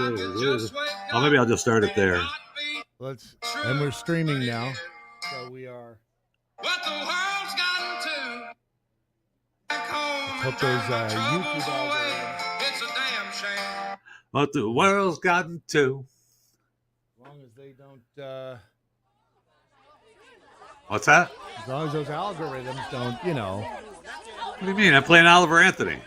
Oh, maybe I'll just start it there. And we're streaming now, so we are. What the world's gotten to. Hope those YouTube algorithms. It's a damn shame. What the world's gotten to. As long as they don't. What's that? As long as those algorithms don't, What do you mean? I'm playing Oliver Anthony.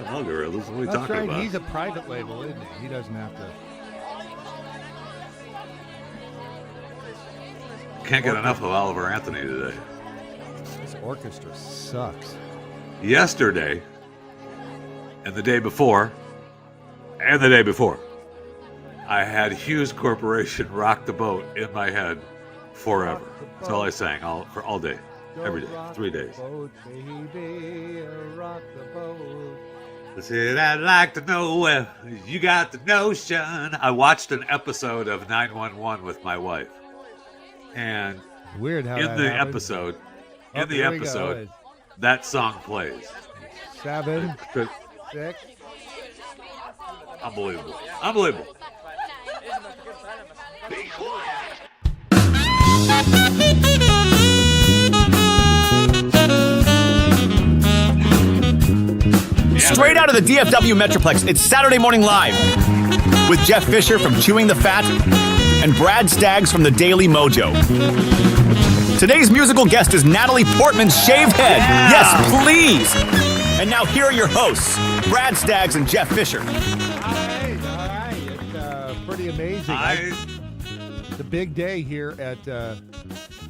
Algorithms? What are we That's talking right. about? He's a private label, isn't he? He doesn't have to. Can't get enough of Oliver Anthony today. This orchestra sucks. Yesterday, and the day before, and the day before, I had Hughes Corporation Rock the Boat in my head forever. That's all I sang for all day, every day, 3 days. Boat, baby, rock the boat. I said, I'd like to know if you got the notion. I watched an episode of 911 with my wife. And weird how in the episode, that song plays. 7, 6. Unbelievable. Be quiet. Straight out of the DFW Metroplex, it's Saturday Morning Live with Jeff Fisher from Chewing the Fat and Brad Staggs from the Daily Mojo. Today's musical guest is Natalie Portman's shaved head. Yeah. Yes, please. And now here are your hosts, Brad Staggs and Jeff Fisher. All right. It's pretty amazing. It's a big day here at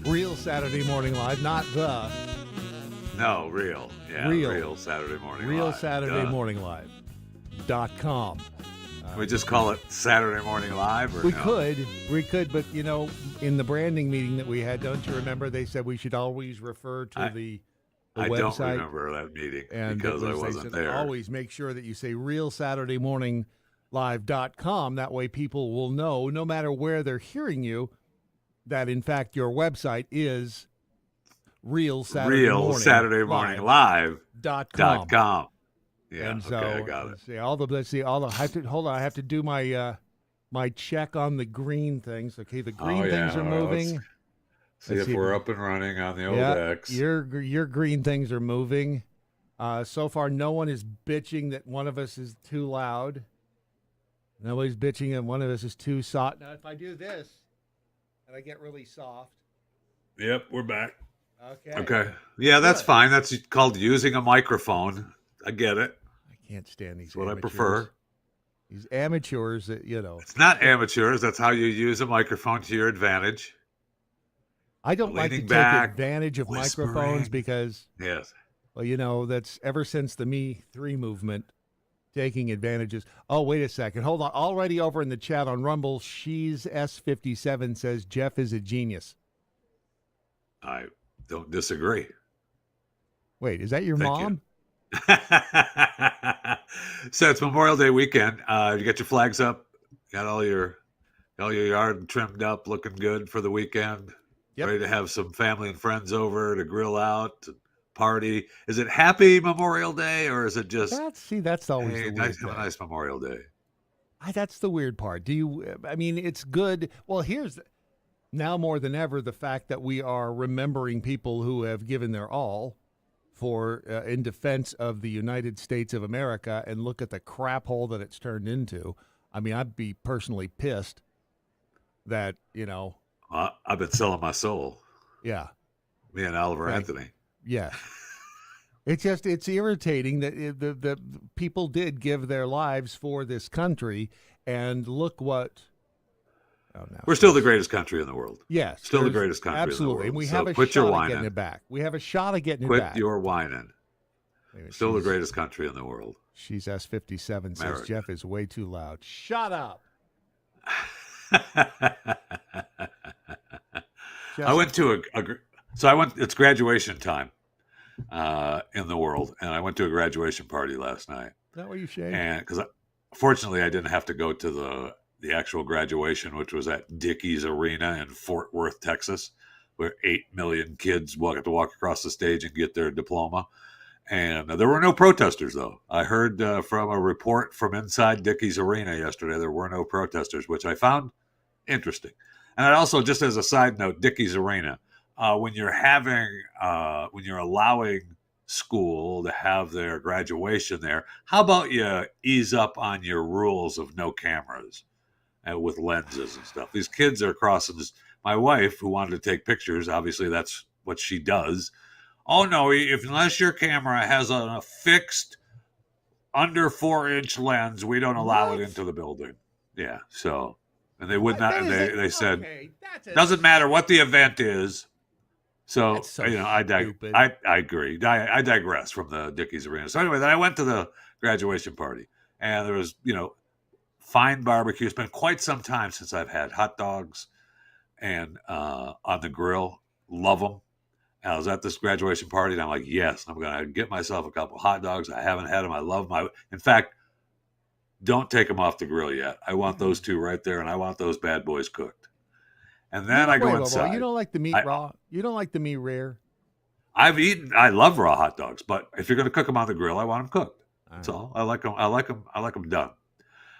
Real Saturday Morning Live, not the. No, real. Yeah, real Saturday Morning Real Live. Saturday Morning Live.com. We just call it Saturday Morning Live? Or we no? could, but in the branding meeting that we had, don't you remember they said we should always refer to the I website? don't remember that meeting and because I they wasn't said, there. Always make sure that you say Real Saturday Morning Live.com. That way people will know, no matter where they're hearing you, that in fact your website is Real Saturday Morning Live.com. Yeah, and so, okay, I got it. I have to do my check on the green things. Okay, the green things are moving. See if we're up and running on the old X. Your green things are moving. So far, no one is bitching that one of us is too loud. Nobody's bitching that one of us is too soft. Now, if I do this and I get really soft. Yep, we're back. Okay. Yeah, that's fine. That's called using a microphone. I get it. I can't stand these. That's what amateurs. I prefer. These amateurs that, It's not amateurs. That's how you use a microphone to your advantage. I don't like to Leaning take back, advantage of whispering. microphones because, Yes. well, that's ever since the Me 3 movement, taking advantages. Oh, wait a second. Hold on. Already over in the chat on Rumble, She's S57 says Jeff is a genius. I don't disagree. Wait, is that your mom? So it's Memorial Day weekend. You got your flags up, got all your yard trimmed up, looking good for the weekend. Yep. Ready to have some family and friends over to grill out, to party. Is it Happy Memorial Day or is it just? That's always hey, the weird nice, thing. have a nice Memorial Day. That's the weird part. It's good. Well, here's now more than ever the fact that we are remembering people who have given their all for in defense of the United States of America, and look at the crap hole that it's turned into. I mean, I'd be personally pissed that, I've been selling my soul. Yeah. Me and Oliver Anthony. Yeah. It's irritating that the people did give their lives for this country, and look what. Oh, no. We're still the greatest country in the world. Yes. Still the greatest country absolutely. in the world. And we So have a quit your shot at whining. getting it back. We have a shot at getting it back. Quit your whining. Still the greatest country in the world. She's S57 says America. Jeff is way too loud. Shut up. I went to it's graduation time in the world, and I went to a graduation party last night. Is that what you shaved? And because fortunately I didn't have to go to the actual graduation, which was at Dickies Arena in Fort Worth, Texas, where 8 million kids have to walk across the stage and get their diploma. And there were no protesters, though. I heard from a report from inside Dickies Arena yesterday, there were no protesters, which I found interesting. And I also, just as a side note, Dickies Arena, when you're allowing school to have their graduation there, how about you ease up on your rules of no cameras with lenses and stuff? These kids are crossing this. My wife, who wanted to take pictures, obviously that's what she does. Oh no! Unless your camera has a fixed under 4-inch lens, we don't allow it into the building. Yeah. So, and they would not. They said doesn't matter what the event is. So, I agree. I digress from the Dickies Arena. So anyway, then I went to the graduation party, and there was fine barbecue. It's been quite some time since I've had hot dogs and on the grill. Love them. And I was at this graduation party, and I'm like, yes, I'm going to get myself a couple hot dogs. I haven't had them. I love them. In fact, don't take them off the grill yet. I want those two right there, and I want those bad boys cooked. And then I go inside. You don't like the meat raw? You don't like the meat rare? I love raw hot dogs, but if you're going to cook them on the grill, I want them cooked. That's all. I like them done.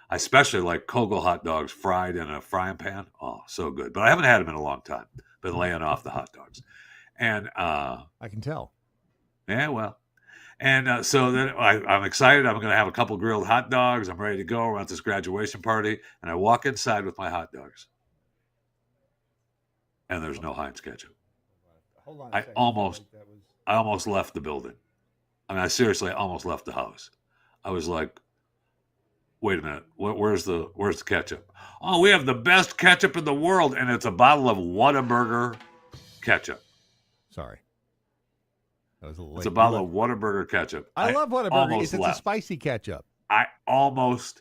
I especially like Kogel hot dogs fried in a frying pan. Oh, so good. But I haven't had them in a long time. Been laying off the hot dogs. And I can tell. Yeah, well. And so then I'm excited. I'm going to have a couple grilled hot dogs. I'm ready to go. We're at this graduation party. And I walk inside with my hot dogs. And there's no Heinz ketchup. Hold on. I almost left the building. I mean, I almost left the house. I was like, wait a minute. Where's the ketchup? Oh, we have the best ketchup in the world. And it's a bottle of Whataburger ketchup. Sorry. That was a little late. It's a bottle of Whataburger ketchup. I love Whataburger. It's a spicy ketchup. I almost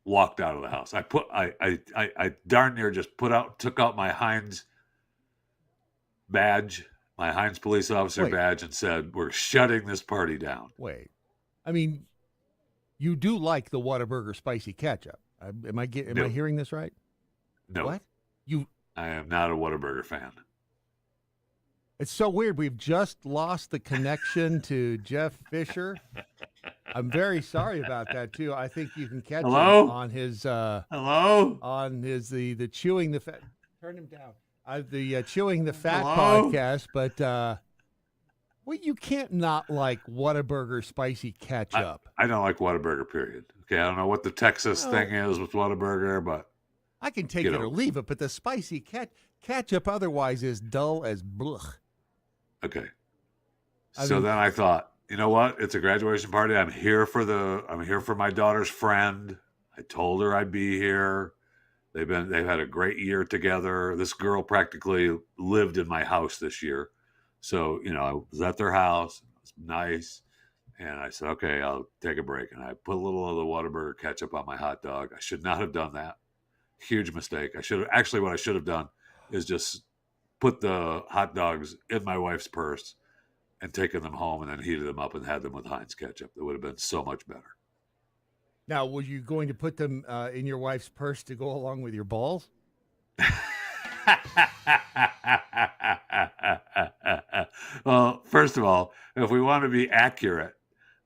walked out of the house. I darn near just took out my Heinz badge, my Heinz police officer badge, and said, we're shutting this party down. Wait. I mean, you do like the Whataburger spicy ketchup. Am I hearing this right? No. What? I am not a Whataburger fan. It's so weird. We've just lost the connection to Jeff Fisher. I'm very sorry about that too. I think you can catch him on his on his the chewing the fat. Turn him down. The chewing the fat podcast, but you can't not like Whataburger spicy ketchup. I don't like Whataburger. Period. Okay, I don't know what the Texas thing is with Whataburger, but I can take it or leave it. But the spicy ketchup otherwise is dull as blech. Okay. Then I thought, you know what? It's a graduation party. I'm here for my daughter's friend. I told her I'd be here. They've had a great year together. This girl practically lived in my house this year. So, I was at their house. It was nice. And I said, okay, I'll take a break. And I put a little of the Whataburger ketchup on my hot dog. I should not have done that. Huge mistake. What I should have done is just put the hot dogs in my wife's purse and taken them home and then heated them up and had them with Heinz ketchup. It would have been so much better. Now, were you going to put them in your wife's purse to go along with your balls? Well, first of all, if we want to be accurate,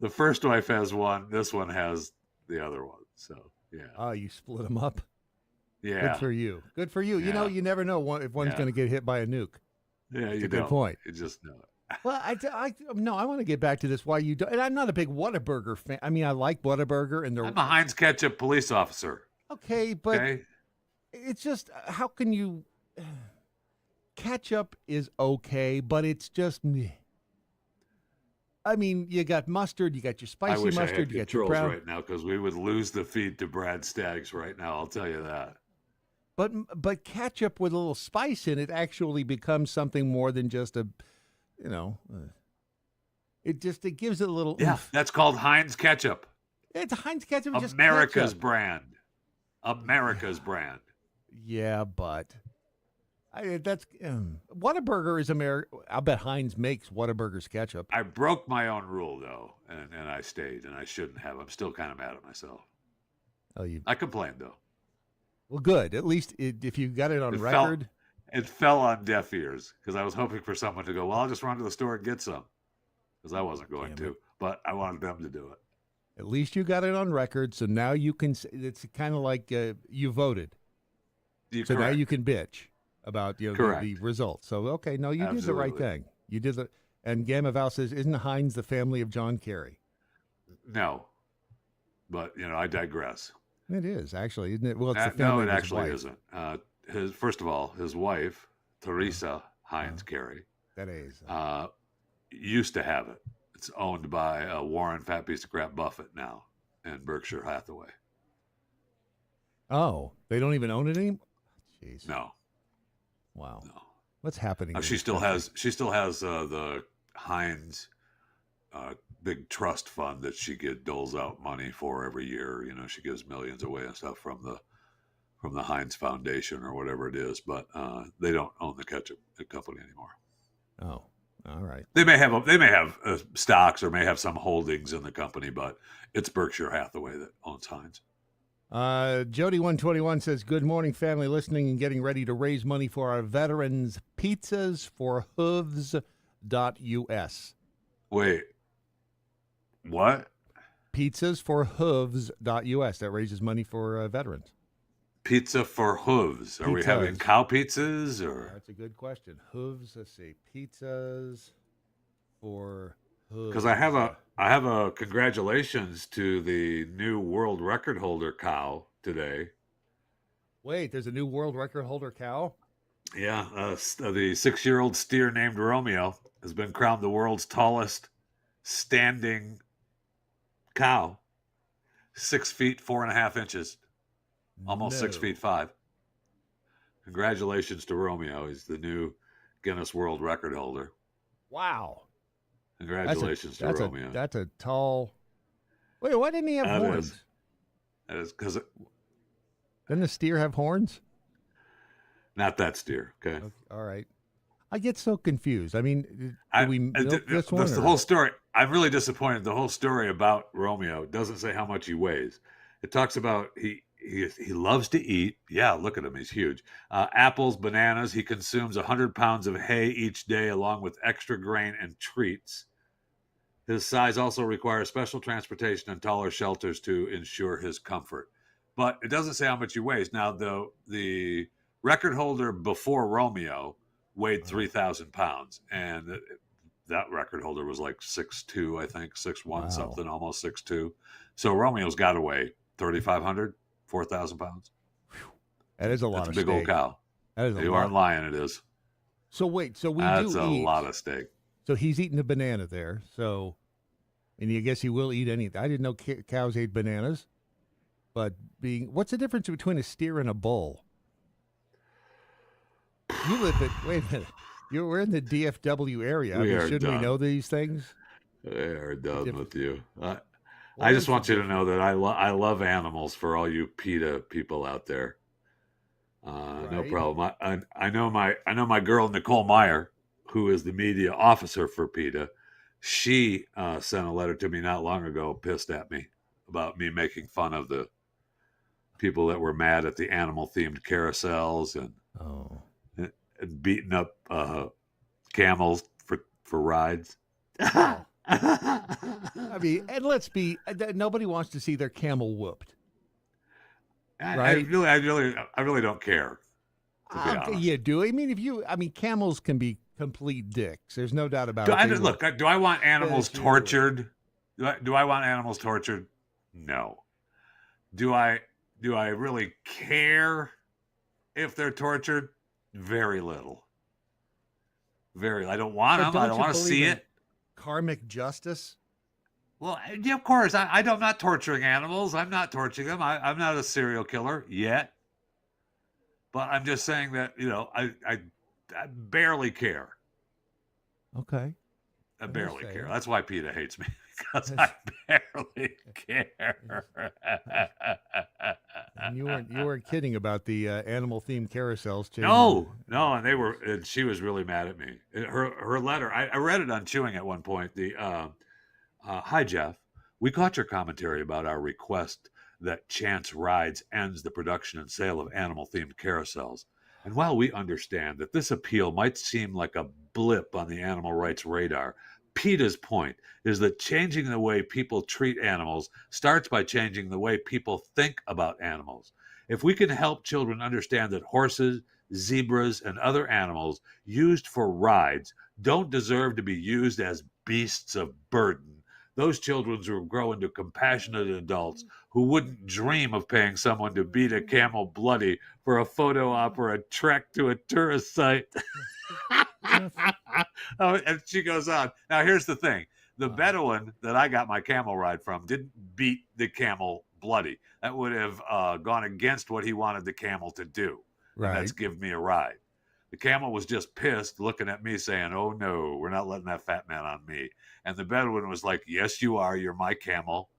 the first wife has one. This one has the other one. So, yeah. Oh, you split them up? Yeah. Good for you. Good for you. Yeah. You never know if one's going to get hit by a nuke. Yeah, That's you a good point. You just know it. Well, I want to get back to this. Why you don't? And I'm not a big Whataburger fan. I mean, I like Whataburger, and I'm a Heinz ketchup police officer. Okay, but it's just how can you? Ketchup is okay, but it's just. I mean, you got mustard, you got your spicy mustard, you got your brown. Right now, because we would lose the feed to Brad Staggs right now. I'll tell you that. But ketchup with a little spice in it actually becomes something more than just a. It gives it a little. Yeah, oomph. That's called Heinz ketchup. It's Heinz ketchup. America's ketchup. brand. America's brand. Yeah, but Whataburger is America. I'll bet Heinz makes Whataburger's ketchup. I broke my own rule though, and I stayed, and I shouldn't have. I'm still kind of mad at myself. I complained though. Well, good. At least if you got it on record. It fell on deaf ears because I was hoping for someone to go, well, I'll just run to the store and get some. because I wasn't going to, but I wanted them to do it. At least you got it on record, so now you can. It's kind of like you voted, so now you can bitch about the results. So okay, no, you did the right thing. You did the. And Gamma Val says, "Isn't Hines the family of John Kerry?" No, but I digress. It is actually, isn't it? Well, it's the family. No, it of his actually wife. isn't. First of all, his wife, Teresa Hines Kerry, that is used to have it. It's owned by Warren Fat Piece of Crap Buffett now in Berkshire Hathaway. Oh, they don't even own it anymore? Jeez. No. Wow. No. What's happening? She still has the Hines big trust fund that she doles out money for every year. She gives millions away and stuff from the Heinz Foundation or whatever it is, but they don't own the ketchup company anymore. Oh. All right. They may have stocks or may have some holdings in the company, but it's Berkshire Hathaway that owns Heinz. Jody121 says, "Good morning, family, listening and getting ready to raise money for our veterans. Pizzas for hooves.us." Wait, what? Pizzas for hooves.us. That raises money for veterans. Pizza for hooves. Are we having cow pizzas or? That's a good question. Hooves. Let's see. Pizzas for hooves. Because I have a congratulations to the new world record holder cow today. Wait, there's a new world record holder cow? Yeah, the 6-year-old steer named Romeo has been crowned the world's tallest standing cow. 6 feet 4.5 inches. Almost 6 feet 5. Congratulations to Romeo. He's the new Guinness World Record holder. Wow. Congratulations to Romeo. That's a tall. Wait, why didn't he have horns? That is because. Doesn't the steer have horns? Not that steer. Okay. All right. I get so confused. I mean, the whole story. I'm really disappointed. The whole story about Romeo doesn't say how much he weighs. It talks about he loves to eat. Yeah, look at him. He's huge. Apples, bananas. He consumes 100 pounds of hay each day along with extra grain and treats. His size also requires special transportation and taller shelters to ensure his comfort. But it doesn't say how much he weighs. Now, the record holder before Romeo weighed 3,000 pounds. And that record holder was like 6'2", I think, 6'1", something, almost 6'2". So Romeo's got to weigh 3,500. 4,000 pounds. That is a lot of steak. That's a big old cow. That is a lot. You aren't lying, it is. So wait, so that's a lot of steak. So he's eating a banana there. So, and I guess he will eat anything. I didn't know cows ate bananas. But what's the difference between a steer and a bull? You live at, wait a minute. We're in the DFW area. Shouldn't we know these things? They are done with you. I just want you to know that I love animals for all you PETA people out there. Right. No problem. I know my girl Nicole Meyer, who is the media officer for PETA. She sent a letter to me not long ago, pissed at me about me making fun of the people that were mad at the animal-themed carousels and beating up camels for rides. I mean, and let's be. Nobody wants to see their camel whooped. Right? I really don't care. To be honest. You do. I mean, camels can be complete dicks. There's no doubt about it. Look, do I want animals tortured? Do I want animals tortured? No. Do I really care if they're tortured? Very little. I don't want them. I don't want to see it. Karmic justice? Well, yeah, of course. I'm not torturing animals. I'm not torturing them. I'm not a serial killer yet. But I'm just saying that, I barely care. Okay. I barely care. That's why PETA hates me, because I barely care. And you weren't kidding about the animal-themed carousels. No, and she was really mad at me. Her letter, I read it on Chewing at one point. Hi, Jeff. We caught your commentary about our request that Chance Rides ends the production and sale of animal-themed carousels. And while we understand that this appeal might seem like a blip on the animal rights radar, PETA's point is that changing the way people treat animals starts by changing the way people think about animals. If we can help children understand that horses, zebras, and other animals used for rides don't deserve to be used as beasts of burden, those children will grow into compassionate adults who wouldn't dream of paying someone to beat a camel bloody for a photo op or a trek to a tourist site. Oh, and she goes on. Now, here's the thing. The Bedouin that I got my camel ride from didn't beat the camel bloody. That would have gone against what he wanted the camel to do. Right. And that's give me a ride. The camel was just pissed, looking at me saying, oh, no, we're not letting that fat man on me. And the Bedouin was like, yes, you are. You're my camel.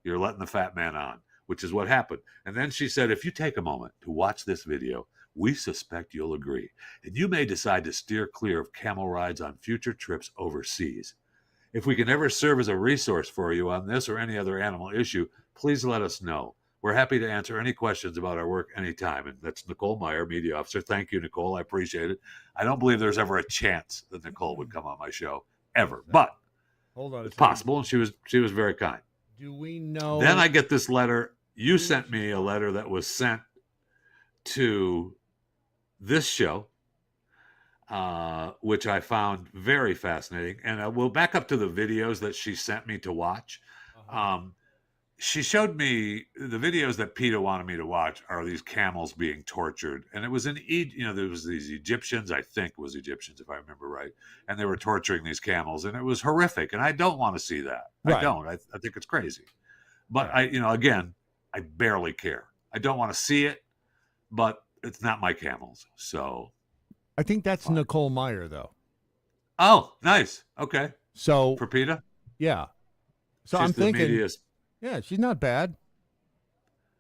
You're letting the fat man on, which is what happened. And then she said, if you take a moment to watch this video, we suspect you'll agree. And you may decide to steer clear of camel rides on future trips overseas. If we can ever serve as a resource for you on this or any other animal issue, please let us know. We're happy to answer any questions about our work anytime. And that's Nicole Meyer, media officer. Thank you, Nicole. I appreciate it. I don't believe there's ever a chance that Nicole would come on my show, ever. But Hold on. it's possible, and she was very kind. Do we know? Then I get this letter. You sent me a letter that was sent to this show, which I found very fascinating. And we'll back up to the videos that she sent me to watch. She showed me the videos that PETA wanted me to watch are these camels being tortured. And it was in Egypt, there was these Egyptians, I think it was Egyptians, if I remember right. And they were torturing these camels, and it was horrific. And I don't want to see that. Right. I don't. I think it's crazy. But again, I barely care. I don't want to see it, but it's not my camels. So I think that's fine. Nicole Meyer, though. Oh, nice. Okay. So For PETA? yeah. So She's I'm the thinking, media's yeah, she's not bad.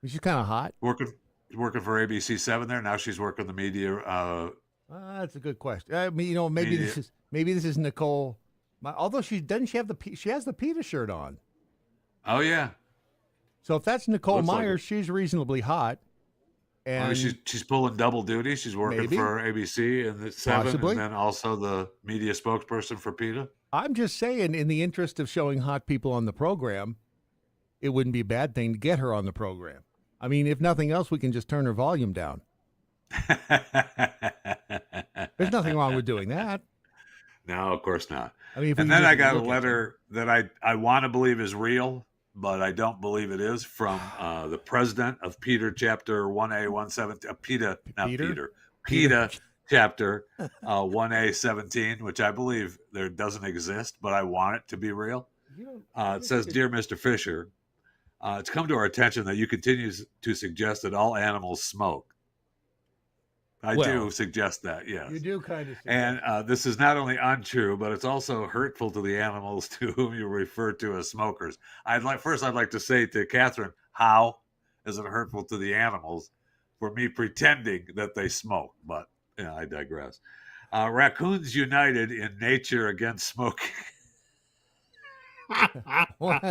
She's kind of hot. working for ABC7 there. Now she's working the media. That's a good question. I mean, maybe this is Nicole. Although she has the PETA shirt on. Oh yeah. So if that's Nicole Looks like Meyer, it. she's reasonably hot. And She's pulling double duty. She's working Maybe. for ABC and the 7, Possibly. and then also the media spokesperson for PETA. I'm just saying, in the interest of showing hot people on the program, it wouldn't be a bad thing to get her on the program. I mean, if nothing else, we can just turn her volume down. There's nothing wrong with doing that. No, of course not. I mean, if we And can then I just got a look at letter that I want to believe is real, but I don't believe it is, from the president of PETA Chapter 1A117, PETA, not Peter? PETA Chapter 1A17, which I believe there doesn't exist, but I want it to be real. It says, Dear Mr. Fisher, it's come to our attention that you continue to suggest that all animals smoke. I do suggest that, yes. You do kind of. And this is not only untrue, but it's also hurtful to the animals to whom you refer to as smokers. I'd like to say to Catherine, how is it hurtful to the animals for me pretending that they smoke? But I digress. Raccoons united in nature against smoking. What?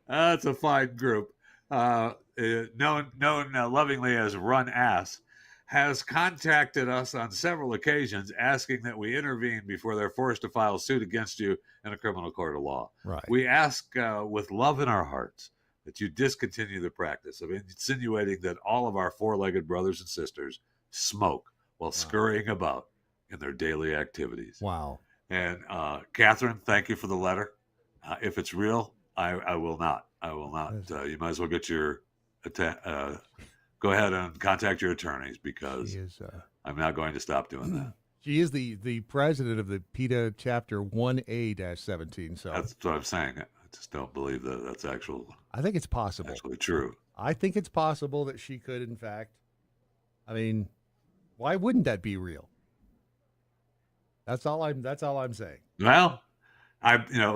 That's a fine group. Known lovingly as Run Ass, has contacted us on several occasions asking that we intervene before they're forced to file suit against you in a criminal court of law. Right. We ask with love in our hearts that you discontinue the practice of insinuating that all of our four-legged brothers and sisters smoke while scurrying about in their daily activities. Wow. And Catherine, thank you for the letter. If it's real, I will not. I will not. You might as well get your go ahead and contact your attorneys, because I'm not going to stop doing that. She is the president of the PETA Chapter 1A-17. So that's what I'm saying. I just don't believe that that's I think it's possible. actually true. I think it's possible that she could, in fact. I mean, why wouldn't that be real? That's all I'm saying. Well,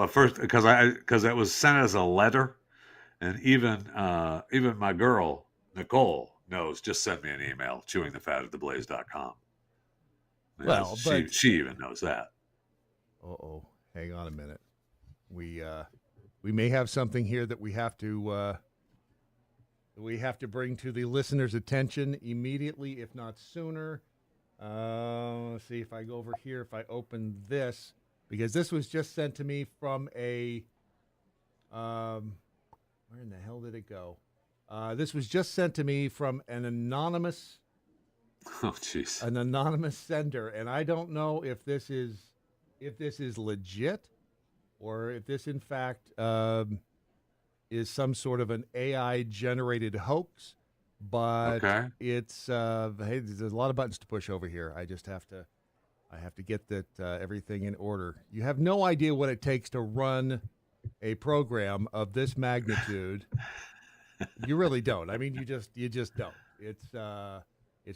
first because it was sent as a letter, and even my girl Nicole knows. Just send me an email, chewingthefat@theblaze.com. Well, but she even knows that. Hang on a minute. We may have something here that we have to bring to the listener's attention immediately, if not sooner. Let's see if I go over here, if I open this, because this was just sent to me from a, where in the hell did it go? This was just sent to me from an anonymous Oh, jeez. sender, and I don't know if this is legit or if this in fact is some sort of an AI generated hoax. But it's hey, there's a lot of buttons to push over here. I have to get that everything in order. You have no idea what it takes to run a program of this magnitude. You really don't. I mean, you just don't. It's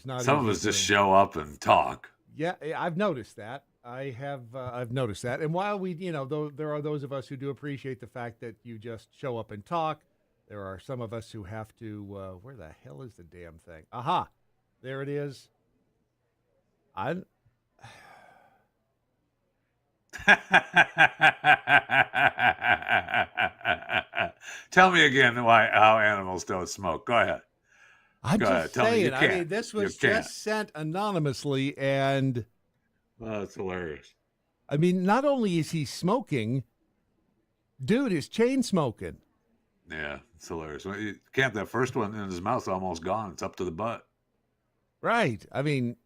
not. Some of us just show up and talk. Yeah, I've noticed that. I've noticed that. And while we, though there are those of us who do appreciate the fact that you just show up and talk, there are some of us who have to, where the hell is the damn thing? Aha, there it is. Tell me again how animals don't smoke. Go ahead. I'm Go just ahead. saying. Tell me you can't. This You was can't. just sent anonymously, and Oh, that's hilarious. I mean, not only is he smoking, dude is chain smoking. Yeah, it's hilarious. Well, you can't. That first one in his mouth's almost gone. It's up to the butt. Right. I mean,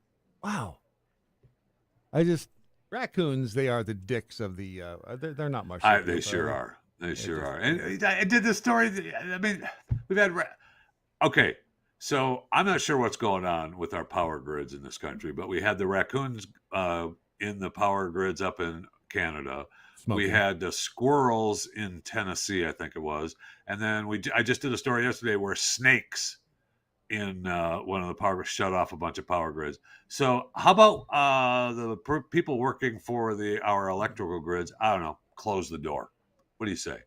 wow. Raccoons, they are the dicks of the, they're not much. They sure are. They sure are. And I did this story. I mean, we've had. Okay, so I'm not sure what's going on with our power grids in this country, but we had the raccoons in the power grids up in Canada. Smoking. We had the squirrels in Tennessee, I think it was, and then I just did a story yesterday where snakes in one of the power grids shut off a bunch of power grids. So how about the people working for our electrical grids? I don't know. Close the door. What do you say?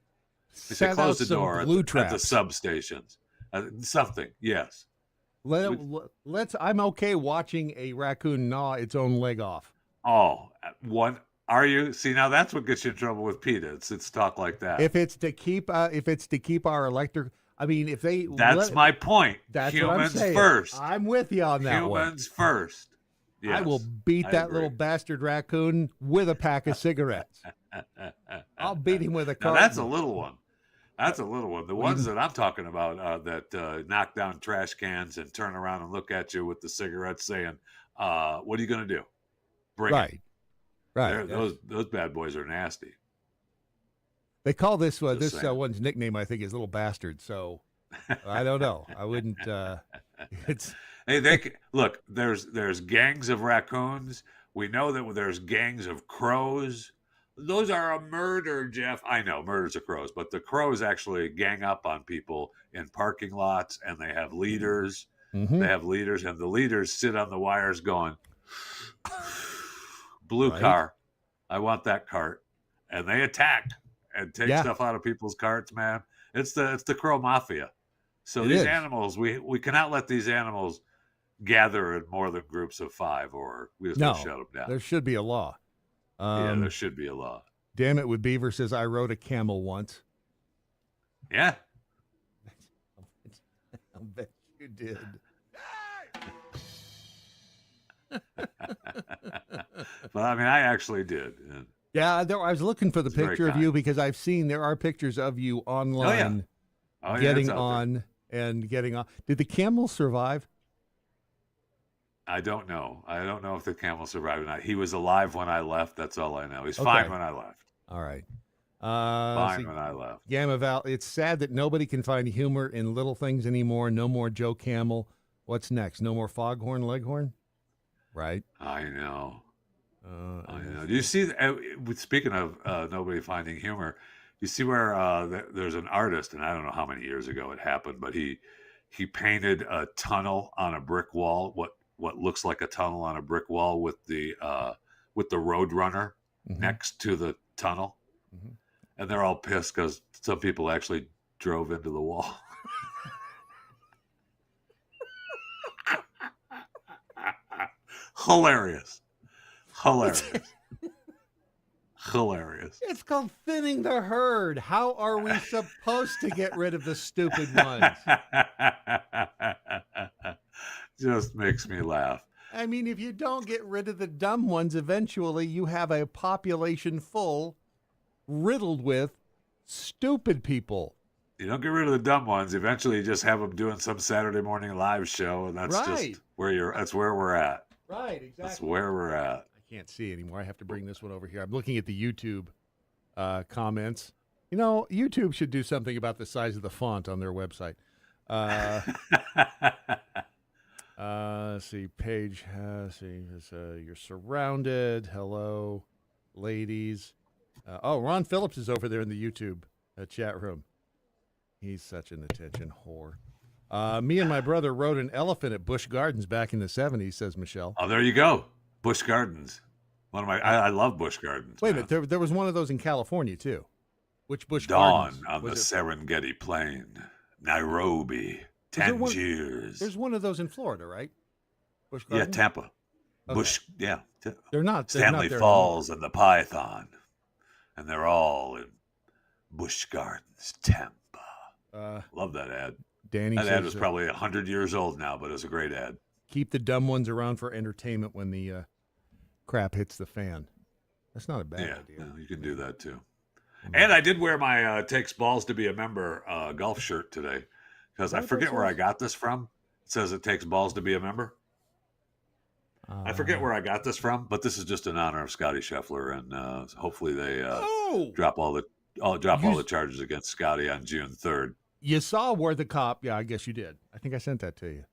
They say close the door at the substations. Something. Yes. Let's. I'm okay watching a raccoon gnaw its own leg off. Oh, what are you? See, now that's what gets you in trouble with PETA. It's talk like that. If it's to keep our electric, I mean, if they. That's my point. That's humans what I'm saying. first. I'm with you on that one. Humans first. Yes, I will beat that agree. little bastard raccoon with a pack of cigarettes. I'll beat him with a Now car. that's a little one. That's a little one. The ones that I'm talking about that knock down trash cans and turn around and look at you with the cigarettes saying, what are you going to do? Bring it. Right. Those bad boys are nasty. They call this Just saying. one's nickname, I think, is Little Bastard. So I don't know. I wouldn't. It's Hey, look. There's gangs of raccoons. We know that there's gangs of crows. Those are a murder, Jeff. I know murders of crows, but the crows actually gang up on people in parking lots, and they have leaders. Mhm. They have leaders, and the leaders sit on the wires going, "Blue Right. car, I want that cart," and they attack and take Yeah. stuff out of people's carts. Man, it's the crow mafia. So It these is. animals, we cannot let these animals gather in more than groups of 5, or we just No, shut them down. there should be a law. Yeah, there should be a law. Damn it, with Beaver says I rode a camel once. Yeah. I bet you did. But I mean, I actually did. And Yeah, I was looking for the It's very picture of kind. you because I've seen there are pictures of you online oh, yeah, getting it's out there. on and getting off. Did the camel survive? I don't know. I don't know if the camel survived or not. He was alive when I left. That's all I know. He's Okay. fine when I left. All right. Fine when I left. Gamma Val, it's sad that nobody can find humor in little things anymore. No more Joe Camel. What's next? No more Foghorn Leghorn? Right. I know. I I know. Do you see? Speaking of nobody finding humor, you see where there's an artist, and I don't know how many years ago it happened, but he painted a tunnel on a brick wall. What looks like a tunnel on a brick wall with the road runner Mhm. next to the tunnel, Mhm. and they're all pissed because some people actually drove into the wall. Hilarious. Hilarious. It's called thinning the herd. How are we supposed to get rid of the stupid ones? Just makes me laugh. I mean, if you don't get rid of the dumb ones, eventually you have a population riddled with stupid people. You don't get rid of the dumb ones. Eventually, you just have them doing some Saturday morning live show, and that's Right. just where that's where we're at. Right, exactly. That's where we're at. I can't see anymore. I have to bring this one over here. I'm looking at the YouTube comments. You know, YouTube should do something about the size of the font on their website. Let's see, page. You're surrounded. Hello, ladies. Ron Phillips is over there in the YouTube chat room. He's such an attention whore. Me and my brother rode an elephant at Busch Gardens back in the 70s, says Michelle. Oh, there you go. Busch Gardens. One of my. I love Busch Gardens. Wait a man. minute. There was one of those in California, too. Which Busch Dawn Gardens? on the Was it? Serengeti Plain, Nairobi, Tangiers. There's one of those in Florida, right? Busch Yeah, Gardens? Tampa. Okay. Busch, yeah. They're not. They're Stanley not there Falls and the Python. And they're all in Busch Gardens, Tampa. anymore. Love that ad. Danny That says, ad was probably 100 years old now, but it was a great ad. keep the dumb ones around for entertainment when the crap hits the fan. That's not a bad Yeah, idea. no, you can do that too. And I did wear my Takes Balls to be a Member golf shirt today because I forget where I got this from. It says it takes balls to be a member. I forget where I got this from, but this is just in honor of Scotty Scheffler, and hopefully they drop all the charges against Scotty on June 3rd. You saw where the cop. Yeah, I guess you did. I think I sent that to you.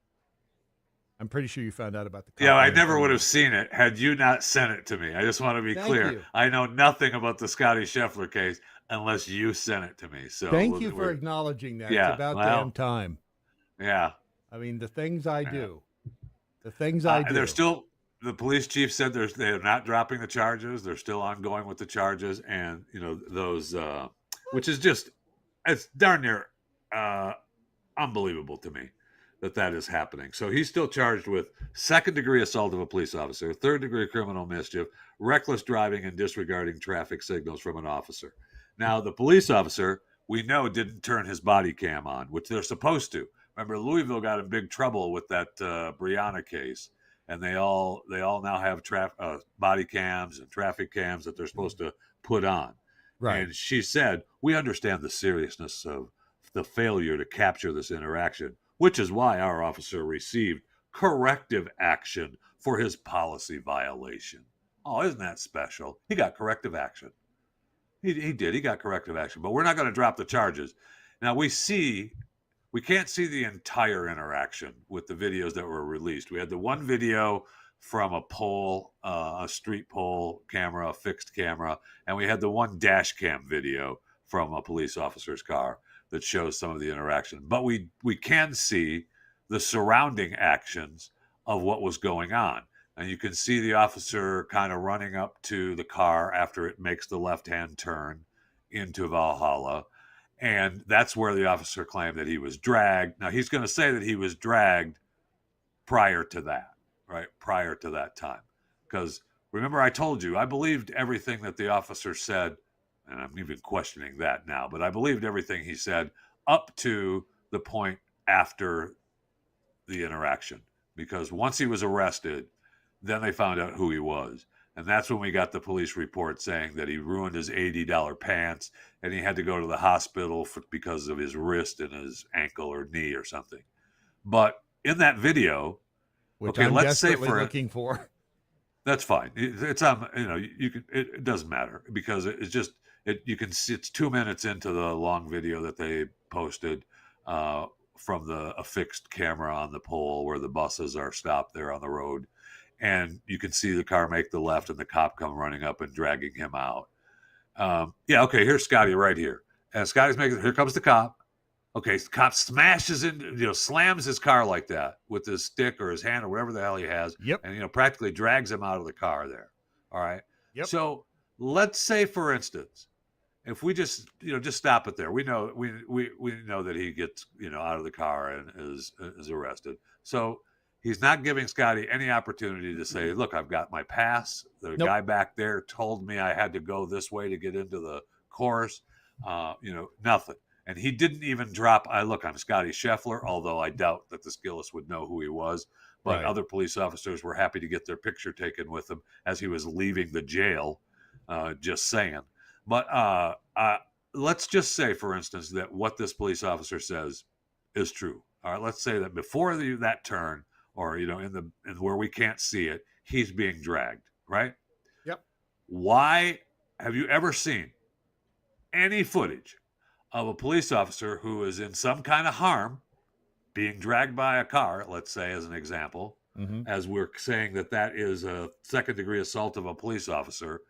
I'm pretty sure you found out about the cop. Yeah, I never would have seen it had you not sent it to me. I just want to be Thank clear. you. I know nothing about the Scotty Scheffler case unless you sent it to me. So Thank you for acknowledging that. Yeah, It's about well, damn time. Yeah. I mean, the things I do. The things I do. They're still. The police chief said they're not dropping the charges. They're still ongoing with the charges, and those, which is just, it's darn near unbelievable to me that is happening. So he's still charged with second-degree assault of a police officer, third-degree criminal mischief, reckless driving, and disregarding traffic signals from an officer. Now, the police officer, we know, didn't turn his body cam on, which they're supposed to. Remember, Louisville got in big trouble with that Brianna case. And they all now have body cams and traffic cams that they're supposed to put on. Right. And she said, we understand the seriousness of the failure to capture this interaction, which is why our officer received corrective action for his policy violation. Oh, isn't that special? He got corrective action. He did. He got corrective action. But we're not going to drop the charges. Now, we can't see the entire interaction with the videos that were released. We had the one video from a pole, a street pole camera, a fixed camera, and we had the one dash cam video from a police officer's car that shows some of the interaction. But we can see the surrounding actions of what was going on. And you can see the officer kind of running up to the car after it makes the left-hand turn into Valhalla. And that's where the officer claimed that he was dragged. Now, he's going to say that he was dragged prior to that, right? Prior to that time. Because remember, I told you, I believed everything that the officer said, and I'm even questioning that now, but I believed everything he said up to the point after the interaction. Because once he was arrested, then they found out who he was. And that's when we got the police report saying that he ruined his $80 pants and he had to go to the hospital because of his wrist and his ankle or knee or something. But in that video, Which okay, I'm let's say desperately for looking for. That's fine. It's on. You can. It doesn't matter because it's just. You can see it's 2 minutes into the long video that they posted from a fixed camera on the pole where the buses are stopped there on the road. And you can see the car make the left and the cop come running up and dragging him out. Yeah, okay, here's Scotty right here. And Scotty's here comes the cop. Okay, the cop smashes slams his car like that with his stick or his hand or whatever the hell he has. Yep. And, practically drags him out of the car there. All right. Yep. So let's say, for instance, if we just stop it there, we know that he gets, out of the car and is arrested. So he's not giving Scotty any opportunity to say, look, I've got my pass. The guy back there told me I had to go this way to get into the course. Nothing. And he didn't even drop, I'm Scotty Scheffler, although I doubt that the Skillis would know who he was. but Right. other police officers were happy to get their picture taken with him as he was leaving the jail. Just saying. But let's just say, for instance, that what this police officer says is true. All right, let's say that before that turn, or in where we can't see it, he's being dragged. Right? Yep. Why have you ever seen any footage of a police officer who is in some kind of harm being dragged by a car, let's say, as an example, as we're saying that is a second-degree assault of a police officer,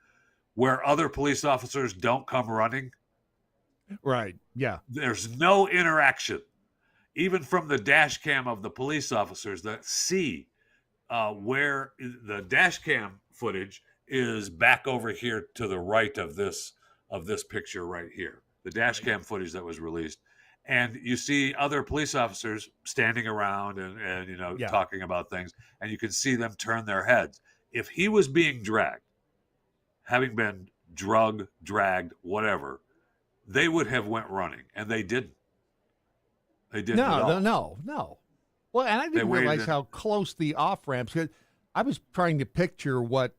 where other police officers don't come running? Right. Yeah. There's no interaction, even from the dash cam of the police officers that see where the dash cam footage is back over here to the right of this picture right here, the dash cam footage that was released. And you see other police officers standing around and talking about things, and you can see them turn their heads. If he was being dragged, having been drugged, dragged, whatever, they would have went running, and they didn't. They didn't at all. No. Well, and I didn't realize how close the off ramps. I was trying to picture what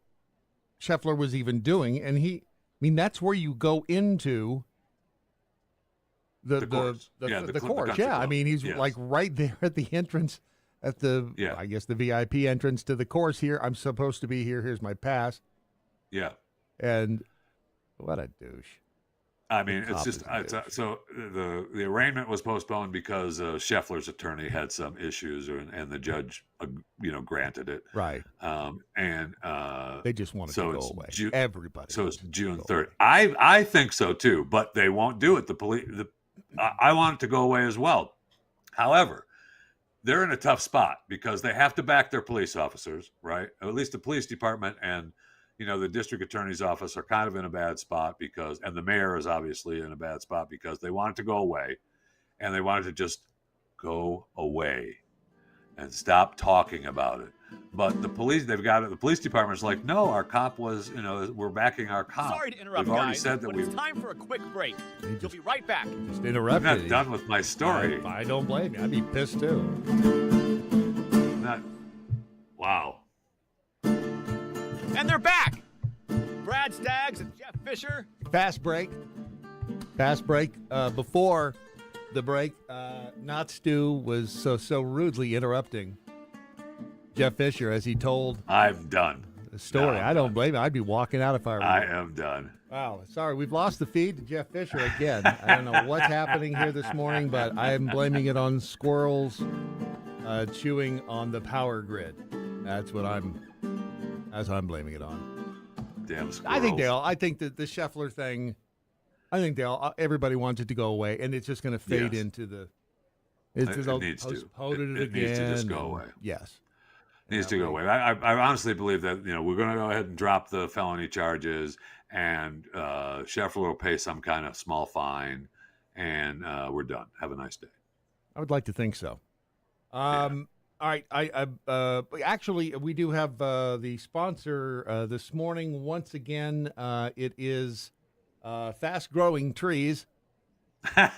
Scheffler was even doing, and that's where you go into the course. The course. Yeah, I mean, he's like right there at the entrance, I guess the VIP entrance to the course here. I'm supposed to be here. Here's my pass. Yeah. And what a douche. I mean, it's just so the arraignment was postponed because Scheffler's attorney had some issues, and the judge, granted it. Right. And they just want it to go away. Everybody. So it's June 3rd. I think so too, but they won't do it. I want it to go away as well. However, they're in a tough spot because they have to back their police officers, right? At least the police department and the district attorney's office are kind of in a bad spot and the mayor is obviously in a bad spot because they want it to go away, and they want it to just go away and stop talking about it. But the police department's like, no, our cop was, we're backing our cop. Sorry to interrupt, We've already guys, said that but it's time for a quick break. You'll be right back. Just I'm interrupted. not done with my story. I don't blame you. I'd be pissed too. Wow. And they're back. Brad Staggs and Jeff Fisher. Fast break. Before the break, Not Stu was so rudely interrupting Jeff Fisher as he told I'm done. the story. I don't blame him. I'd be walking out if I were I you. am done. Wow. Sorry, we've lost the feed to Jeff Fisher again. I don't know what's happening here this morning, but I am blaming it on squirrels chewing on the power grid. That's what I'm blaming it on. Damn squirrels. I think that the Scheffler thing, everybody wants it to go away, and it's just going to fade into the. It needs to. It needs to just go away. Yes. Needs to go away. I honestly believe that we're going to go ahead and drop the felony charges, and Scheffler will pay some kind of small fine, and we're done. Have a nice day. I would like to think so. All right. Actually, we do have the sponsor this morning. Once again, it is Fast Growing Trees. Well,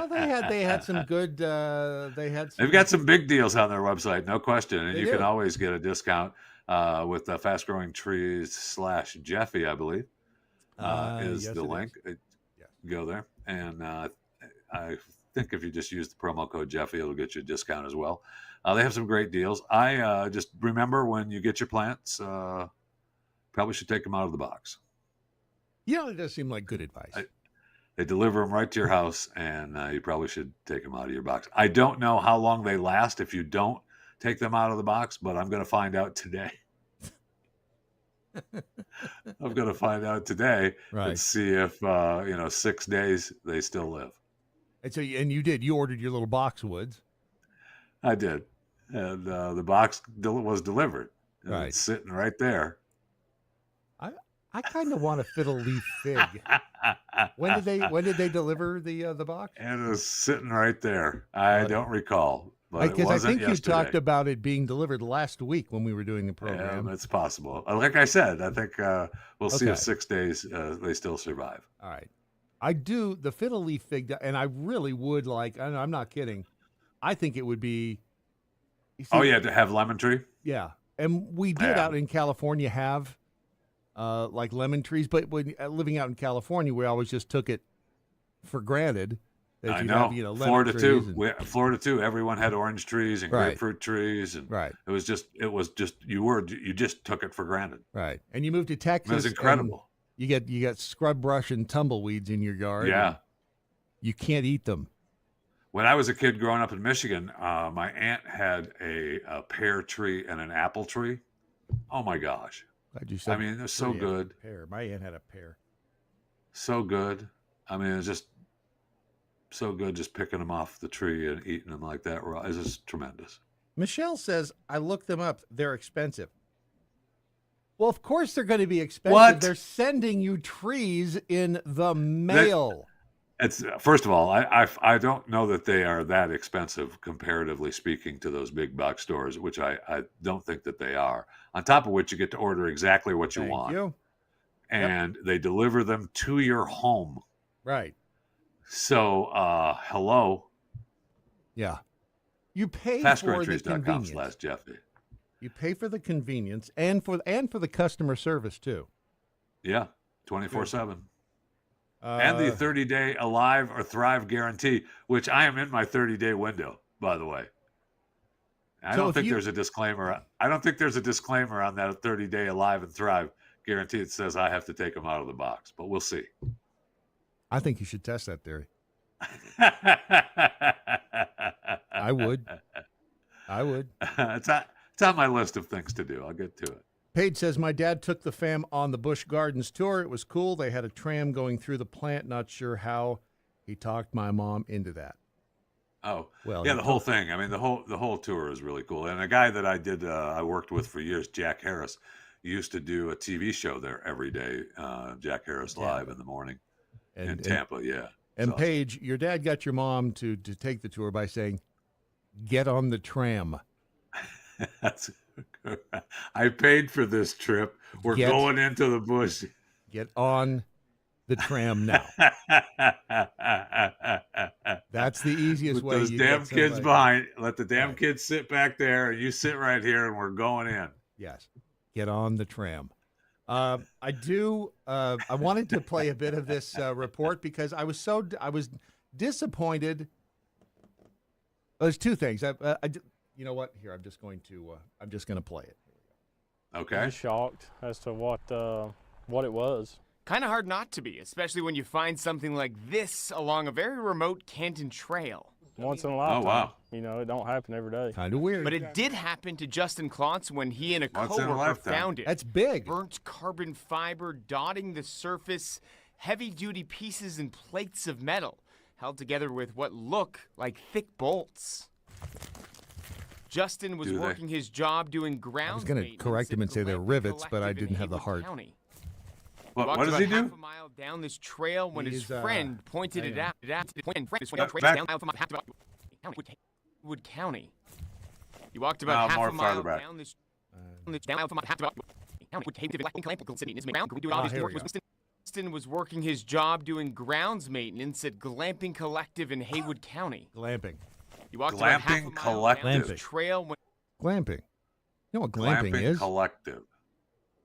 they had some good. They've got some big deals on their website, no question, and you can do. always get a discount with the Fast Growing Trees / Jeffy, I believe, is yes, the it link. Go there, and I think if you just use the promo code Jeffy, it'll get you a discount as well. They have some great deals. I just remember when you get your plants, probably should take them out of the box. It does seem like good advice. They deliver them right to your house, and you probably should take them out of your box. I don't know how long they last if you don't take them out of the box, but I'm going to find out today. I'm going to find out today and see if 6 days they still live. And so, you ordered your little boxwoods. I did, and the box was delivered. And Right. It's sitting right there. I kind of want a fiddle leaf fig. When did they deliver the box? And it was sitting right there. I don't recall, but it Because I wasn't think you yesterday. talked about it being delivered last week when we were doing the program. Yeah, it's possible. Like I said, I think we'll see Okay. if 6 days they still survive. All right. I do the fiddle leaf fig, and I really would like, and I'm not kidding, I think it would be You see, Oh, yeah, to have lemon tree. yeah. And we did Yeah. out in California have like lemon trees, but when living out in California, we always just took it for granted that I you'd know. have, lemon Florida trees. too. And, Florida too. Everyone had orange trees and Right. grapefruit trees, and right, it was just you just took it for granted. right. And you moved to Texas. It was incredible. You get scrub brush and tumbleweeds in your yard. Yeah. and You can't eat them. When I was a kid growing up in Michigan, my aunt had a pear tree and an apple tree. Oh my gosh! Glad you said I mean, they're so tree and good, Pear. My aunt had a pear. so good. I mean, it's just so good, just picking them off the tree and eating them like that. It's just tremendous. Michelle says, I looked them up. They're expensive. Well, of course they're going to be expensive. What? They're sending you trees in the mail. It's first of all, I don't know that they are that expensive comparatively speaking to those big box stores, which I don't think that they are. On top of which, you get to order exactly what you Thank want, you. and they deliver them to your home. Right. So, hello, Yeah. You pay for the fastgrowingtrees.com convenience. /Jeffy. You pay for the convenience and for the customer service too. Yeah, 24/7. And the 30-day Alive or Thrive guarantee, which I am in my 30-day window, by the way. I don't think there's a disclaimer. I don't think there's a disclaimer on that 30-day Alive and Thrive guarantee that says I have to take them out of the box, but we'll see. I think you should test that theory. I would. It's on my list of things to do. I'll get to it. Paige says, my dad took the fam on the Busch Gardens tour. It was cool. They had a tram going through the plant. Not sure how he talked my mom into that. Oh, Well, yeah, the whole thing. I mean, the whole tour is really cool. And a guy that I worked with for years, Jack Harris, used to do a TV show there every day, Jack Harris Live in the morning in Tampa, yeah. And awesome. Paige, your dad got your mom to take the tour by saying, get on the tram. I paid for this trip. We're going into the bush. Get on the tram now. That's the easiest With way. those damn kids behind. Let the damn kids sit back there, and you sit right here, and we're going in. Yes. Get on the tram. I wanted to play a bit of this report because I was disappointed. There's two things. You know what? Here, I'm just going to play it. Okay. I'm shocked as to what it was. Kind of hard not to be, especially when you find something like this along a very remote Canton trail. Once in a lifetime. Oh, wow. You know, it don't happen every day. Kind of weird. But it did happen to Justin Klontz when he and a Once in a coworker lifetime. found it. That's big. Burnt carbon fiber dotting the surface, heavy-duty pieces and plates of metal, held together with what look like thick bolts. Justin was working his job doing ground I was going to correct him and say they're rivets, but I didn't have the heart. What does he do? Half a mile down this trail when his friend pointed it out. Wood County. He walked about half more a mile farther back. down this. Justin was working his job doing grounds maintenance at Glamping Collective in Haywood County. Glamping. He walked about half a Glamping mile down Collective. this trail when Glamping. You know what glamping is? Collective.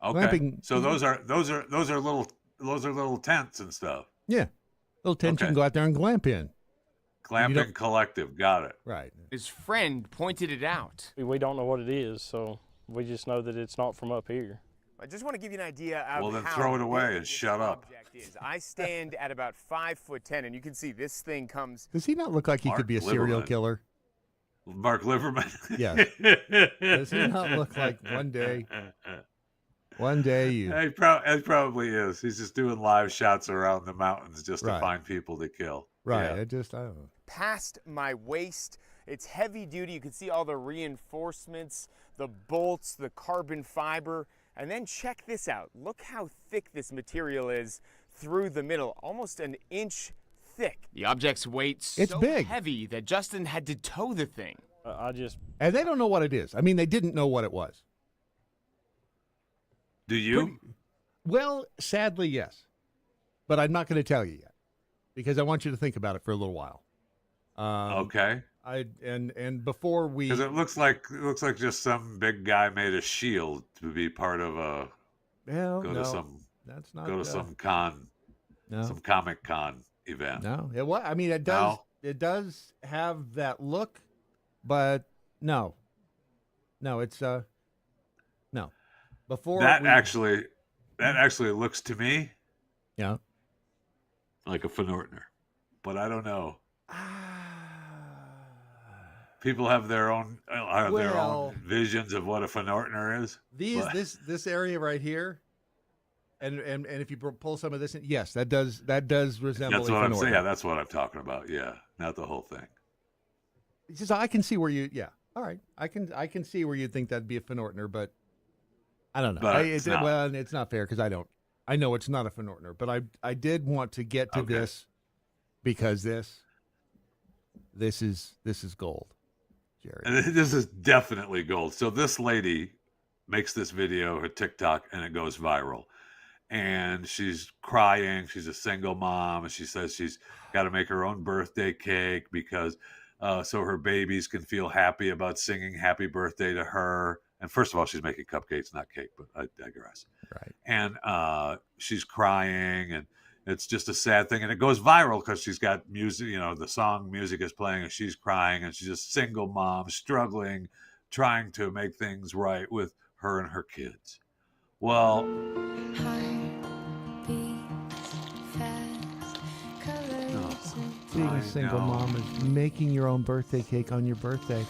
Okay. Glamping- So those are little tents and stuff. Yeah. Little tent you Okay. can go out there and glamp in. Glamping Collective. Got it. Right. his friend pointed it out. We don't know what it is, so we just know that it's not from up here. I just want to give you an idea of Well, then how throw it away big and this shut up. object is. I stand at about 5'10", and you can see this thing comes. Does he not look like he Mark could be a serial Lieberman. killer? Mark Liverman. Yes. Does he not look like one day you... It probably is. He's just doing live shots around the mountains just to Right. find people to kill. Right. Yeah. I don't know. Past my waist. It's heavy duty. You can see all the reinforcements, the bolts, the carbon fiber. And then check this out. Look how thick this material is through the middle, almost an inch thick. The object's weight It's so big. heavy that Justin had to tow the thing. And they don't know what it is. I mean, they didn't know what it was. Do you? Well, sadly, yes. But I'm not going to tell you yet because I want you to think about it for a little while. Okay. and before we, Because it looks like just some big guy made a shield to be part of a well, go no, to some that's not go to some con, no, some Comic Con event. no. I mean, it does. No? It does have that look, but no, it's no. Before That we, actually looks to me yeah. like a Fenortner, but I don't know. People have their own Well, visions of what a Fenortner is. These but- this area right here, and if you pull some of this in, yes, that does resemble. That's a what I'm Fenortner. saying. Yeah, that's what I'm talking about. Yeah, not the whole thing. It's just I can see where you. Yeah, all right. I can see where you think that'd be a Fenortner, but I don't know. But it's not. Well, it's not fair because I don't. I know it's not a Fenortner, but I did want to get to Okay. this because this is gold, Jerry. And this is definitely gold. So this lady makes this video, her TikTok, and it goes viral. And she's crying. She's a single mom, and she says she's got to make her own birthday cake because so her babies can feel happy about singing happy birthday to her. And first of all, she's making cupcakes, not cake, but I digress. Right. And she's crying, and it's just a sad thing. And it goes viral because she's got music, the song music is playing, and she's crying, and she's a single mom struggling, trying to make things right with her and her kids. Well, Being I a single know. mom is making your own birthday cake on your birthday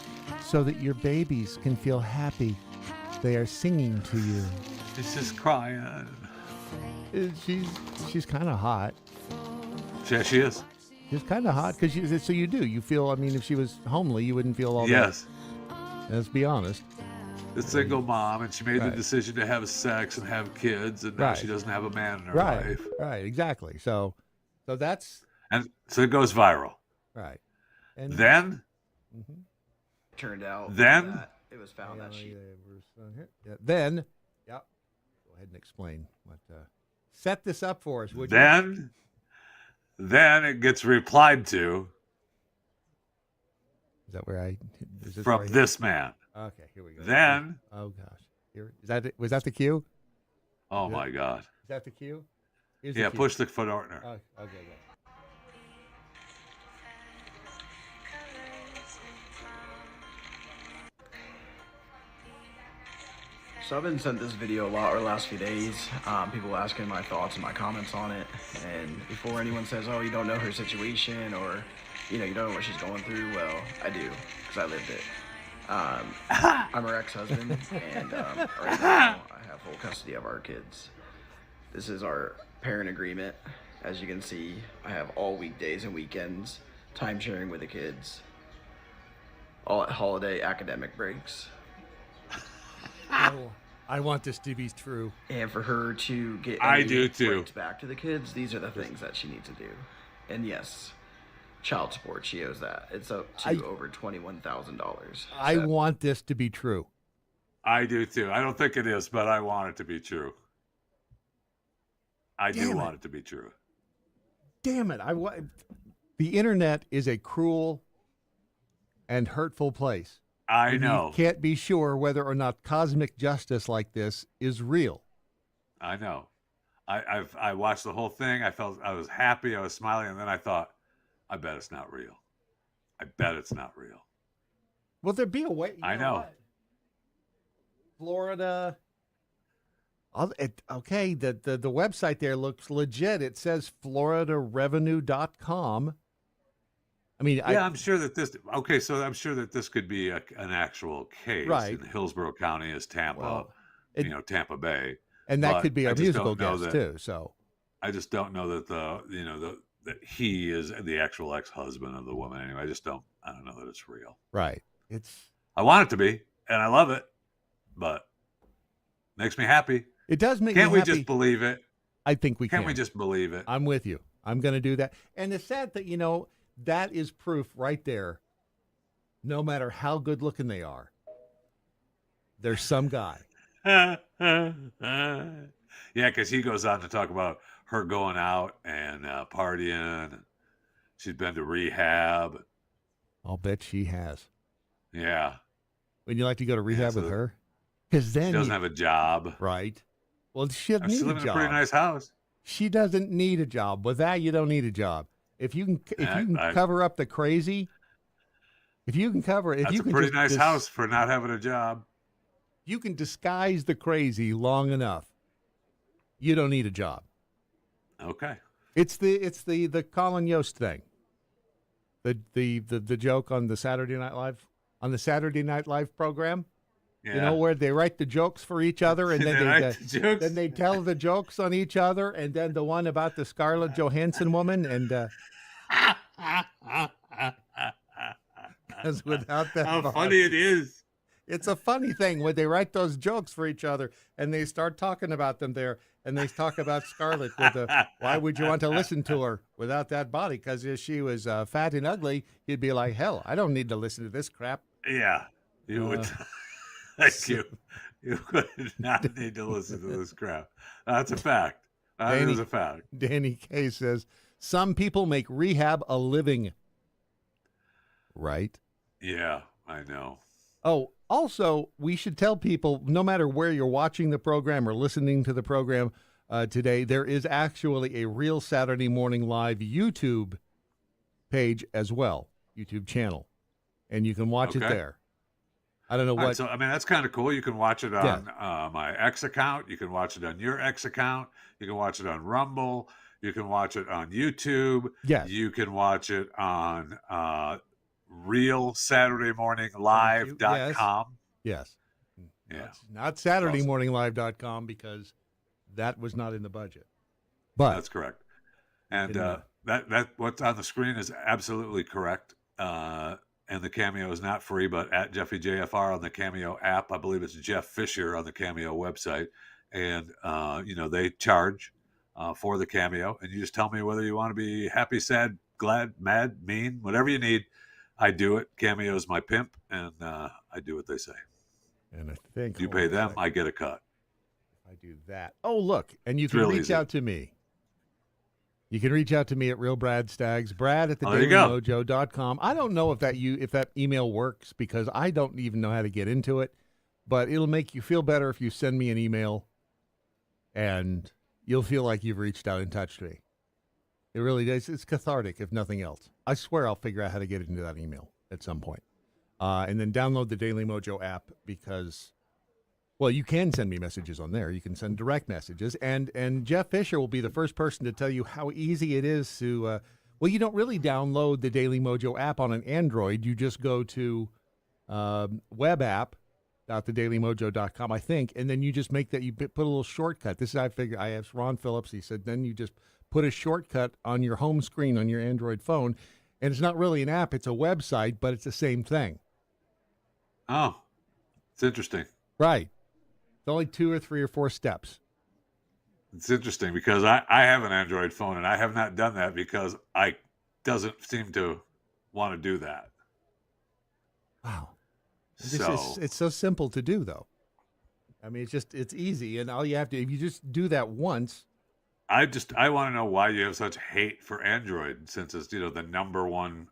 so that your babies can feel happy. They are singing to you. she's just crying. She's kind of hot. Yeah, she is. She's kind of hot because you feel. I mean, if she was homely, you wouldn't feel all Yes. that. Let's be honest. The single mom, and she made the Right. decision to have sex and have kids, and now Right. she doesn't have a man in her Right. life. Right. Exactly. So that's And so it goes viral. right. And Then, Mhm. Turned out Then- that it was found that she Then, yeah. Go ahead and explain what. Set this up for us, would you? then it gets replied to Is that where I? Is this from where I- this man. Okay, here we go. Then, Oh gosh, here is that. Was that the cue? oh Yeah. my God. Is that the cue? Here's the Yeah, cue. push the Fenortner. Oh, okay, go. So I've been sent this video a lot over the last few days. People asking my thoughts and my comments on it. And before anyone says, oh, you don't know her situation or, you don't know what she's going through, well, I do, because I lived it. I'm her ex-husband, and right now I have full custody of our kids. This is our parent agreement. As you can see, I have all weekdays and weekends, time sharing with the kids, all at holiday academic breaks. Oh, I want this to be true. And for her to get I any do too. breaks back to the kids, these are the things that she needs to do. And yes, child support, she owes that. It's up to over $21,000. I want this to be true. I do too. I don't think it is, but I want it to be true. I do Damn want it. it to be true. Damn it! The internet is a cruel and hurtful place. I And know. You can't be sure whether or not cosmic justice like this is real. I know. I watched the whole thing. I was happy. I was smiling, and then I thought, I bet it's not real. I bet it's not real. Will there be a way? I know. What? Florida. Okay, the website there looks legit. It says floridarevenue.com. I mean, Yeah, I'm sure that this. Okay, so I'm sure that this could be an actual case. Right. In Hillsborough County is Tampa. Well, Tampa Bay. and that but could be I our just musical don't know guest that- too. So I just don't know that that he is the actual ex-husband of the woman. Anyway, I don't know that it's real. right, I want it to be, and I love it, but makes me happy. it does make Can't me we happy. just believe it? I think we Can't can. we just believe it? I'm with you. I'm going to do that. And the sad that that is proof right there. No matter how good looking they are, there's some guy. Yeah, because he goes on to talk about her going out and partying. She's been to rehab. I'll bet she has. Yeah. Would you like to go to rehab so with her? Because then She doesn't have a job. right. Well, she doesn't She need a lives in a job. pretty nice house. She doesn't need a job. With that, you don't need a job. If you can cover up the crazy, if you can That's a pretty nice house for not having a job. You can disguise the crazy long enough. You don't need a job. Okay. It's the Colin Yost thing. The joke on the Saturday Night Live program. Yeah. You know, where they write the jokes for each other, and then then they tell the jokes on each other, and then the one about the Scarlett Johansson woman, and because without that, how funny it is. It's a funny thing when they write those jokes for each other, and they start talking about them there, and they talk about Scarlett with the, why would you want to listen to her without that body? Because if she was fat and ugly, you'd be like, hell, I don't need to listen to this crap. Yeah, you would. Thank you. You would not need to listen to this crap. That's a fact. That is a fact. Danny K says, some people make rehab a living. Right? Yeah, I know. Oh, also, we should tell people, no matter where you're watching the program or listening to the program today, there is actually a Real Saturday Morning Live YouTube page as well, YouTube channel, and you can watch it there. I don't know what. Right, so, I mean, that's kind of cool. You can watch it on my X account. You can watch it on your X account. You can watch it on Rumble. You can watch it on YouTube. Yes. You can watch it on RealSaturdayMorningLive.com. Yes. Yeah. Not SaturdayMorningLive.com because that was not in the budget. But that's correct. And that what's on the screen is absolutely correct. And the Cameo is not free, but at Jeffy JFR on the Cameo app, I believe it's Jeff Fisher on the Cameo website. And, they charge for the Cameo. And you just tell me whether you want to be happy, sad, glad, mad, mean, whatever you need. I do it. Cameo is my pimp, and I do what they say. And I think you pay them, I get a cut. I do that. Oh, look, and you can reach out to me. You can reach out to me at Real Brad Staggs, Brad at thedailymojo.com. I don't know if that email works because I don't even know how to get into it, but it'll make you feel better if you send me an email, and you'll feel like you've reached out and touched me. It really does. It's cathartic, if nothing else. I swear I'll figure out how to get into that email at some point. And then download the Daily Mojo app because, well, you can send me messages on there. You can send direct messages. And Jeff Fisher will be the first person to tell you how easy it is to, you don't really download the Daily Mojo app on an Android. You just go to webapp.thedailymojo.com, I think, and then you just make that, you put a little shortcut. This is, I figured, I asked Ron Phillips, he said, then you just put a shortcut on your home screen on your Android phone, and it's not really an app, it's a website, but it's the same thing. Oh, it's interesting. Right. It's only 2 or 3 or 4 steps. It's interesting because I have an Android phone, and I have not done that because I doesn't seem to want to do that. Wow. It's so simple to do, though. I mean, it's easy, and all you have to, if you just do that once. I want to know why you have such hate for Android since it's, the number one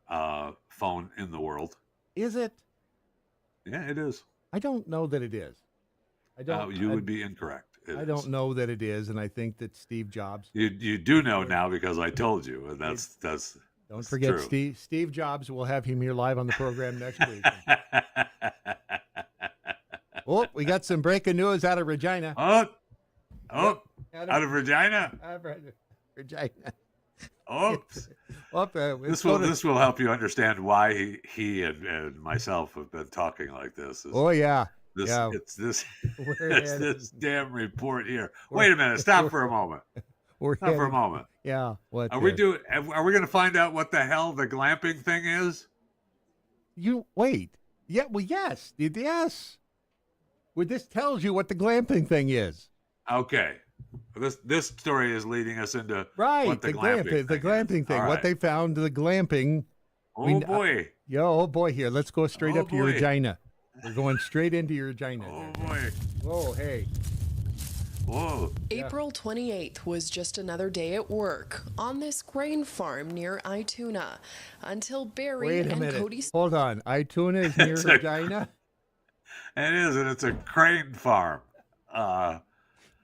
phone in the world. Is it? Yeah, it is. I don't know that it is. I don't. You would be incorrect. I don't know that it is, and I think that Steve Jobs. You do know now because I told you, and that's Don't forget true. Steve Jobs. We'll have him here live on the program next week. Oh, we got some breaking news out of Regina. Out of Regina. Regina. Oops. This will help you understand why he and myself have been talking like this. It's this damn report here. Wait a minute. Stop for a moment. Stop for a moment. Yeah. What are we doing? Are we going to find out what the hell the glamping thing is? You wait. Yeah. Well, yes. Yes. Well, this tells you what the glamping thing is. Okay. This story is leading us into what the glamping thing. Right. What they found, the glamping. Oh boy. Oh boy. Here, let's go straight up to your vagina. We're going straight into your vagina. Oh boy. Oh hey. Whoa. April 28th was just another day at work on this grain farm near Ituna until Barry Wait a and minute. Cody. Hold on. Ituna is near Regina? It is, and it's a crane farm.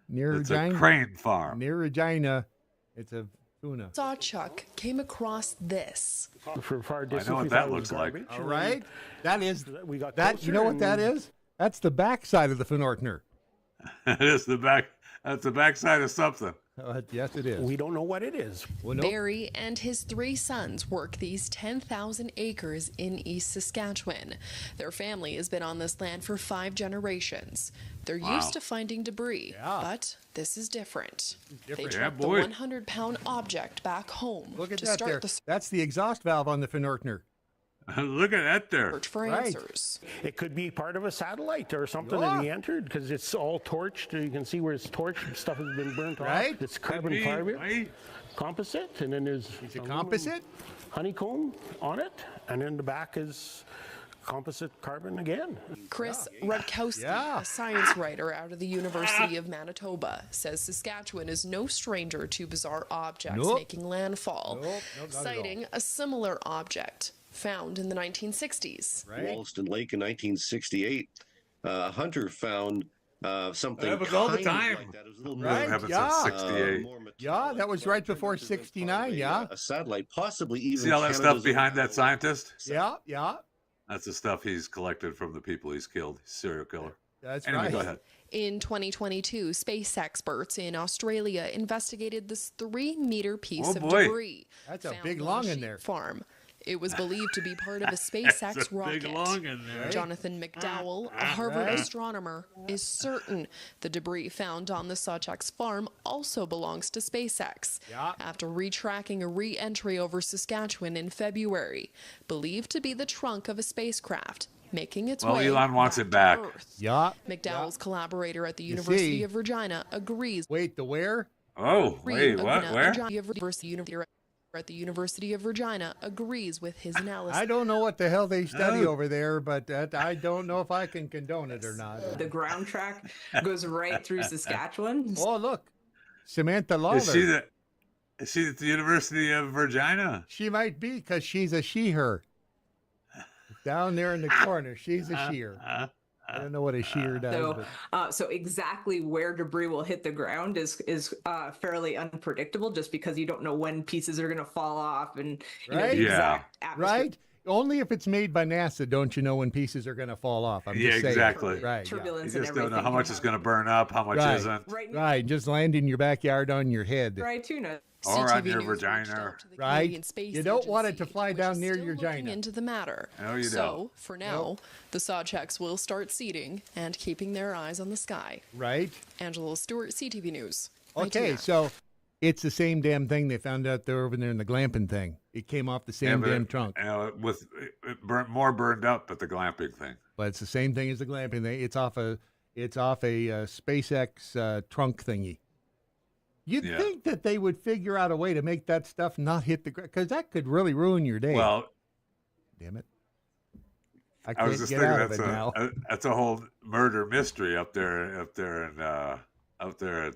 Near It's Regina? a crane farm. Near Regina. It's a tuna. Sawchuck came across this. For far I distance, know what we that thought it was looks like. garbage, All and right. That is We got that. You know what that is? That's the backside of the Finortner. It is the back. That's the backside of something. Yes, it is. We don't know what it is. Well, nope. Barry and his 3 sons work these 10,000 acres in East Saskatchewan. Their family has been on this land for 5 generations. They're Wow. used to finding debris, Yeah. but this is different. They different. Yeah, truck the boy. 100-pound object back home Look at to that start there. the That's the exhaust valve on the Finortner. Look at that there. search for Right. answers. It could be part of a satellite or something Yeah. that he entered because it's all torched. You can see where it's torched. Stuff has been burnt Right. off. It's Could carbon be, fiber right? composite, and then there's Is it aluminum composite? honeycomb on it, and then the back is composite carbon again. Chris Rudkowski, Yeah. a science writer out of the University of Manitoba, says Saskatchewan is no stranger to bizarre objects Nope. making landfall, Nope, not at all. citing a similar object found in the 1960s. Right? Wollaston Lake in 1968. A hunter found something That was all the kind time. like that. It was a little Right, That happened yeah. since 68. more Yeah, metallic, that was more right before representative of 69, yeah. a satellite, possibly even See all that stuff Canada's behind own that scientist? Yeah, yeah. That's the stuff he's collected from the people he's killed. He's a serial killer. That's Anyway, right. go ahead. In 2022, space experts in Australia investigated this 3-meter piece Oh, of boy. debris. That's a found big on long a in sheep there. Farm. It was believed to be part of a That's SpaceX a rocket. big long in there. Jonathan McDowell, a Harvard Right. astronomer, is certain the debris found on the Sawchucks farm also belongs to SpaceX. Yeah. After retracking a re-entry over Saskatchewan in February, believed to be the trunk of a spacecraft making its Well, way Elon wants back it to back. Earth. Yeah. McDowell's collaborator at the You University see- of Regina agrees. Wait, the where? Oh, wait, what? Where? At the University of Regina agrees with his analysis. I don't know what the hell they study Oh. over there, but I don't know if I can condone it or not. The ground track goes right through Saskatchewan. Oh, look. Samantha Lawler. Is she at the University of Regina? She might be because she's a she-her. Down there in the corner, she's a she-her. I don't know what a she-her does. So, but so exactly where debris will hit the ground is fairly unpredictable, just because you don't know when pieces are going to fall off and Right? the Yeah. exact atmosphere. right? Only if it's made by NASA, don't you know when pieces are going to fall off? I'm Yeah, just saying. exactly. Right. Yeah. You Turbulence and just don't everything. know how much is going to burn up, how much Right. isn't. Right, Right. Just land in your backyard on your head. dry tuna. Or on CTV your News reached vagina. out to the Right? Canadian Space You don't want it to Agency, fly which down is near still your looking vagina. into the matter. No, you so, don't. for now, the Sawchucks will start seeding and keeping their eyes on the sky. Right? Angela Stewart, CTV News. Okay, Ituna. so it's the same damn thing they found out there over there in the glamping thing. It came off the same but damn trunk. it burnt more burned up at the glamping thing. But it's the same thing as the glamping thing. It's off a SpaceX trunk thingy. You'd Yeah. think that they would figure out a way to make that stuff not hit the ground, because that could really ruin your day. Well, Damn it. I I can't was just get thinking out of it now. that's a whole murder mystery up there in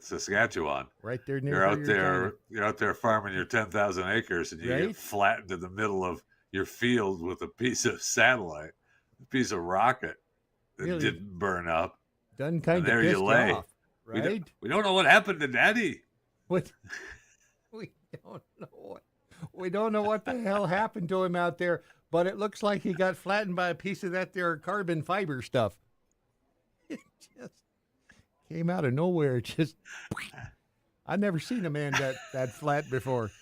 Saskatchewan. Right there near You're where out you're there. trying to- You're out there farming your 10,000 acres, and you Right. get flattened in the middle of your field with a piece of satellite, a piece of rocket that Really? didn't burn up. Done kind And of there pissed you lay. off. We Right? we don't know what happened to Daddy. What? We don't know what the hell happened to him out there, but it looks like he got flattened by a piece of that there carbon fiber stuff. It just came out of nowhere. Just I've never seen a man that flat before.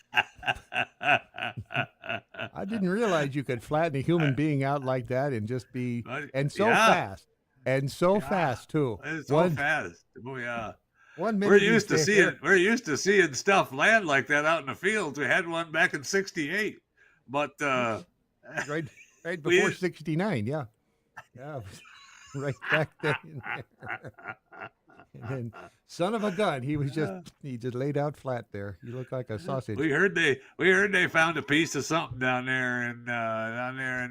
I didn't realize you could flatten a human being out like that and just be and so Yeah. fast. And so fast too. It's so fast. Oh yeah. 1 minute We're you used to stay seeing there. we're used to seeing stuff land like that out in the fields. We had one back in '68, but right We- before 69, yeah. Yeah. Right back then. And then, son of a gun, he just laid out flat there. You look like a sausage. We heard they found a piece of something down there in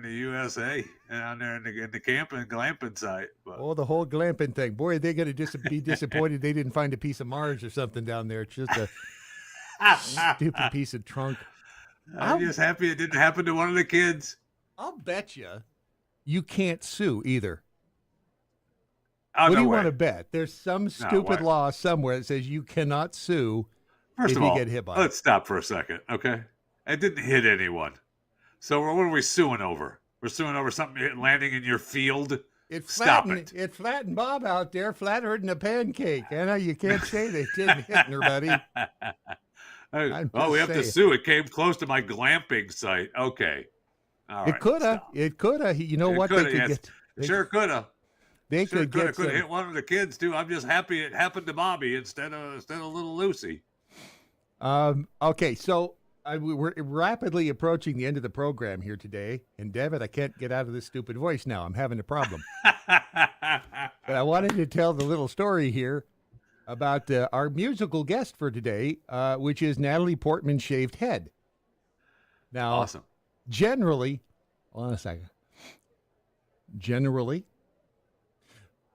the USA, down there in the camping glamping site. But, Oh, the whole glamping thing. Boy, they're going to be disappointed they didn't find a piece of Mars or something down there. It's just a stupid piece of trunk. I'm just happy it didn't happen to one of the kids. I'll bet you can't sue either. Oh, What no do you way. want to bet? There's some stupid way. law somewhere that says you cannot sue First if of you all, get hit by it. let's stop for a second, okay? It didn't hit anyone. So what are we suing over? We're suing over something landing in your field? Stop it. It flattened Bob out there, flatter than a pancake. Anna, you can't say they didn't hit her, buddy. Oh, we have to sue. It came close to my glamping site. Okay. All right. It could have. It could have. You know what? Coulda, They could yes. get. Sure could have. They Sure could get could have some. hit one of the kids too. I'm just happy it happened to Bobby instead of little Lucy. Okay, so we're rapidly approaching the end of the program here today, and David, I can't get out of this stupid voice now. I'm having a problem. But I wanted to tell the little story here about our musical guest for today, which is Natalie Portman's shaved head. Now, Awesome. Generally, hold on a second. Generally,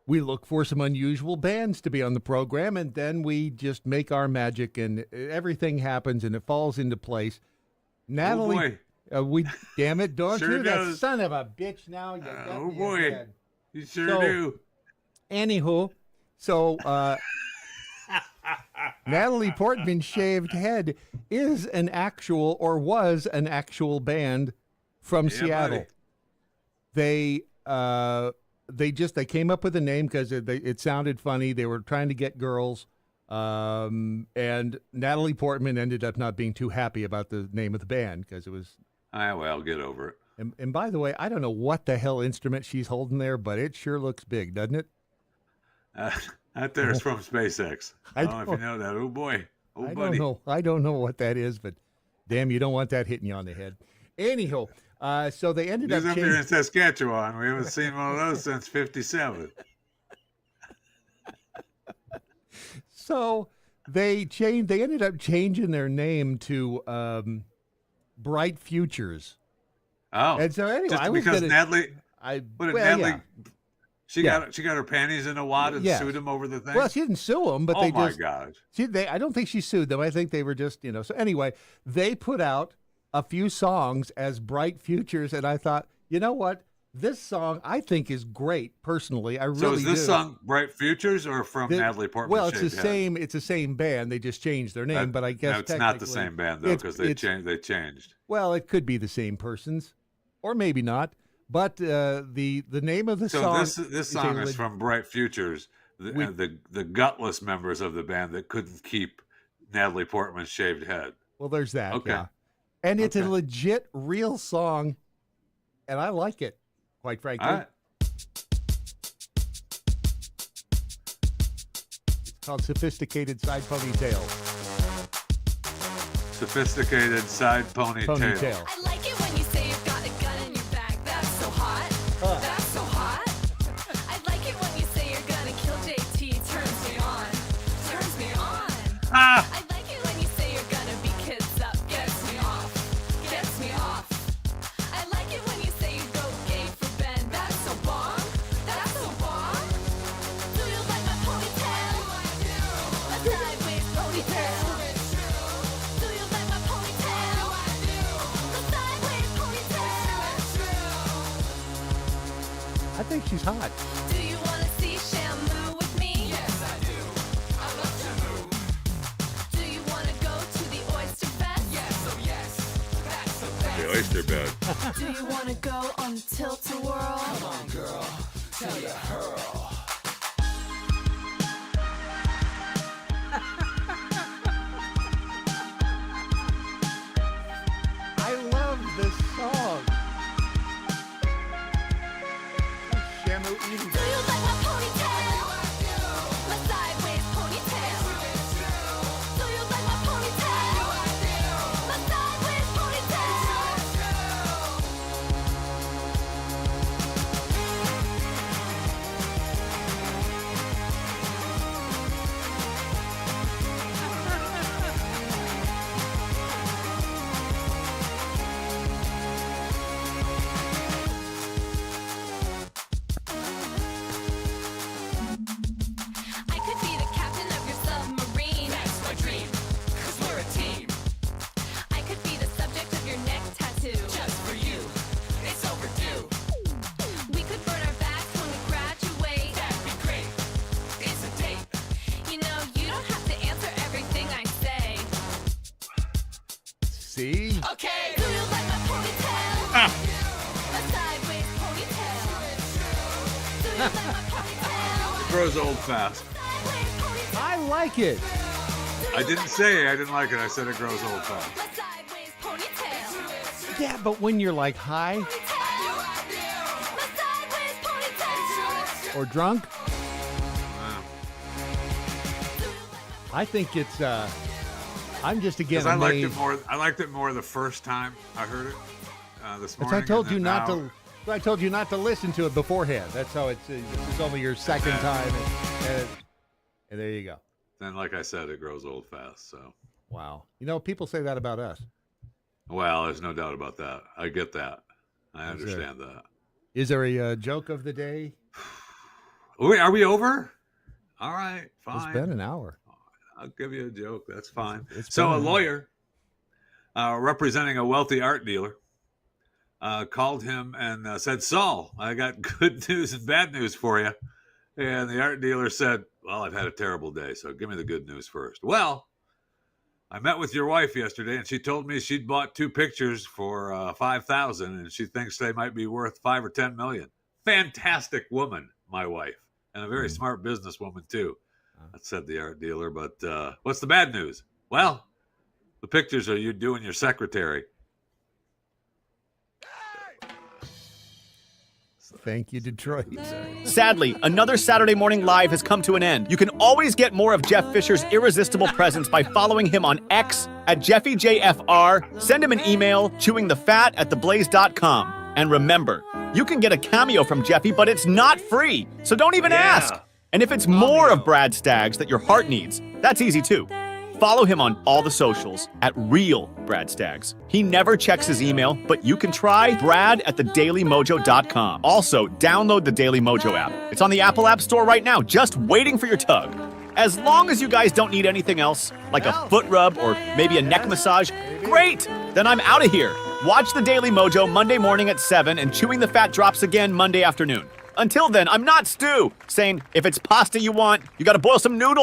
we look for some unusual bands to be on the program, and then we just make our magic, and everything happens, and it falls into place. Natalie, damn it, don't Sure you? That does. son of a bitch! Now you got Oh me boy, again. you sure So, do. Anywho, so Natalie Portman's shaved head is an actual, or was an actual band from Yeah, Seattle. buddy. They came up with a name because it sounded funny. They were trying to get girls, and Natalie Portman ended up not being too happy about the name of the band because it was. Well, get over it. And by the way, I don't know what the hell instrument she's holding there, but it sure looks big, doesn't it? That there is from SpaceX. I I don't know if don't- you know that. Oh boy. Oh I buddy. don't know. I don't know what that is, but damn, you don't want that hitting you on the head. Anyhow, so they ended He's up up here changing. in Saskatchewan. We haven't seen one of those since '57. So they ended up changing their name to Bright Futures. Oh, And so anyway, just I was because gonna, Natalie, I what did well, Natalie? yeah. She Yeah. got her panties in a wad and Yes. sued him over the thing. Well, she didn't sue them, but oh they my just gosh. I don't think she sued them. I think they were just, So anyway, they put out a few songs as Bright Futures, and I thought, you know what? This song I think is great. Personally, I really do. So is this song Bright Futures or from Natalie Portman? Well, it's the Shaved Head? same. It's the same band. They just changed their name, but I guess no, it's not the technically same band though because they changed. Well, it could be the same persons, or maybe not. But the name of the So song. this song is from Bright Futures, the gutless members of the band that couldn't keep Natalie Portman's shaved head. Well, there's that. Okay. Yeah. And it's Okay. a legit, real song, and I like it, quite frankly. All right. It's called "Sophisticated Side Ponytail." Sophisticated side ponytail. I like it when you say you've got a gun in your bag. That's so hot. That's so hot. I like it when you say you're gonna kill JT. Turns me on. Turns me on. Ah! I like it when you say you're gonna be kids up. Gets me off. Gets me off. I like it when you say you go gay for Ben. That's so bomb. That's so bomb. Do you like my ponytail? A sideways ponytail. Do you like my ponytail? A sideways ponytail. I think she's hot. Do you want to see Shamu with me? Yes, I do. I love Shamu. Do you want to go to the Oyster Fest? Yes, oh yes. That's the best. The oyster bed. Do you want to go on Tilt-A-Whirl? Come on, girl. Tell ya hurl. I love this song. Shamu Eaton. Do you like my ponytail? My sideways ponytail. Do you like my ponytail? My sideways ponytail. It grows old fast. I like it. I didn't say I didn't like it. I said it grows old fast. Yeah, but when you're like high or drunk, I think it's. I'm just again. I liked it amazed. more. I liked it more the first time I heard it this morning. I told you not now, to. I told you not to listen to it beforehand. That's how it's. This is only your second time, and there you go. Then, like I said, it grows old fast. So. Wow. You know, people say that about us. Well, there's no doubt about that. I get that. I understand that. Is there a joke of the day? Wait, are we over? All right, fine. It's been an hour. I'll give you a joke. That's fine. It's So been a an lawyer representing a wealthy art dealer called him and said, Saul, I got good news and bad news for you. And the art dealer said, well, I've had a terrible day, so give me the good news first. Well, I met with your wife yesterday, and she told me she'd bought 2 pictures for $5,000, and she thinks they might be worth $5 or $10 million. Fantastic woman, my wife, and a very smart businesswoman too. That said the art dealer. But what's the bad news? Well, the pictures are you doing your secretary. Thank you, Detroit. Sadly, another Saturday Morning Live has come to an end. You can always get more of Jeff Fisher's irresistible presence by following him on X at JeffyJFR. Send him an email, chewingthefat@theblaze.com. And remember, you can get a cameo from Jeffy, but it's not free, so don't even ask. And if it's more of Brad Staggs that your heart needs, that's easy too. Follow him on all the socials at Real Brad Staggs. He never checks his email, but you can try brad@thedailymojo.com. Also, download the Daily Mojo app. It's on the Apple App Store right now, just waiting for your tug. As long as you guys don't need anything else, like a foot rub or maybe a neck massage, great! Then I'm out of here. Watch the Daily Mojo Monday morning at 7 and Chewing the Fat drops again Monday afternoon. Until then, I'm not Stu, saying if it's pasta you want, you gotta boil some noodles.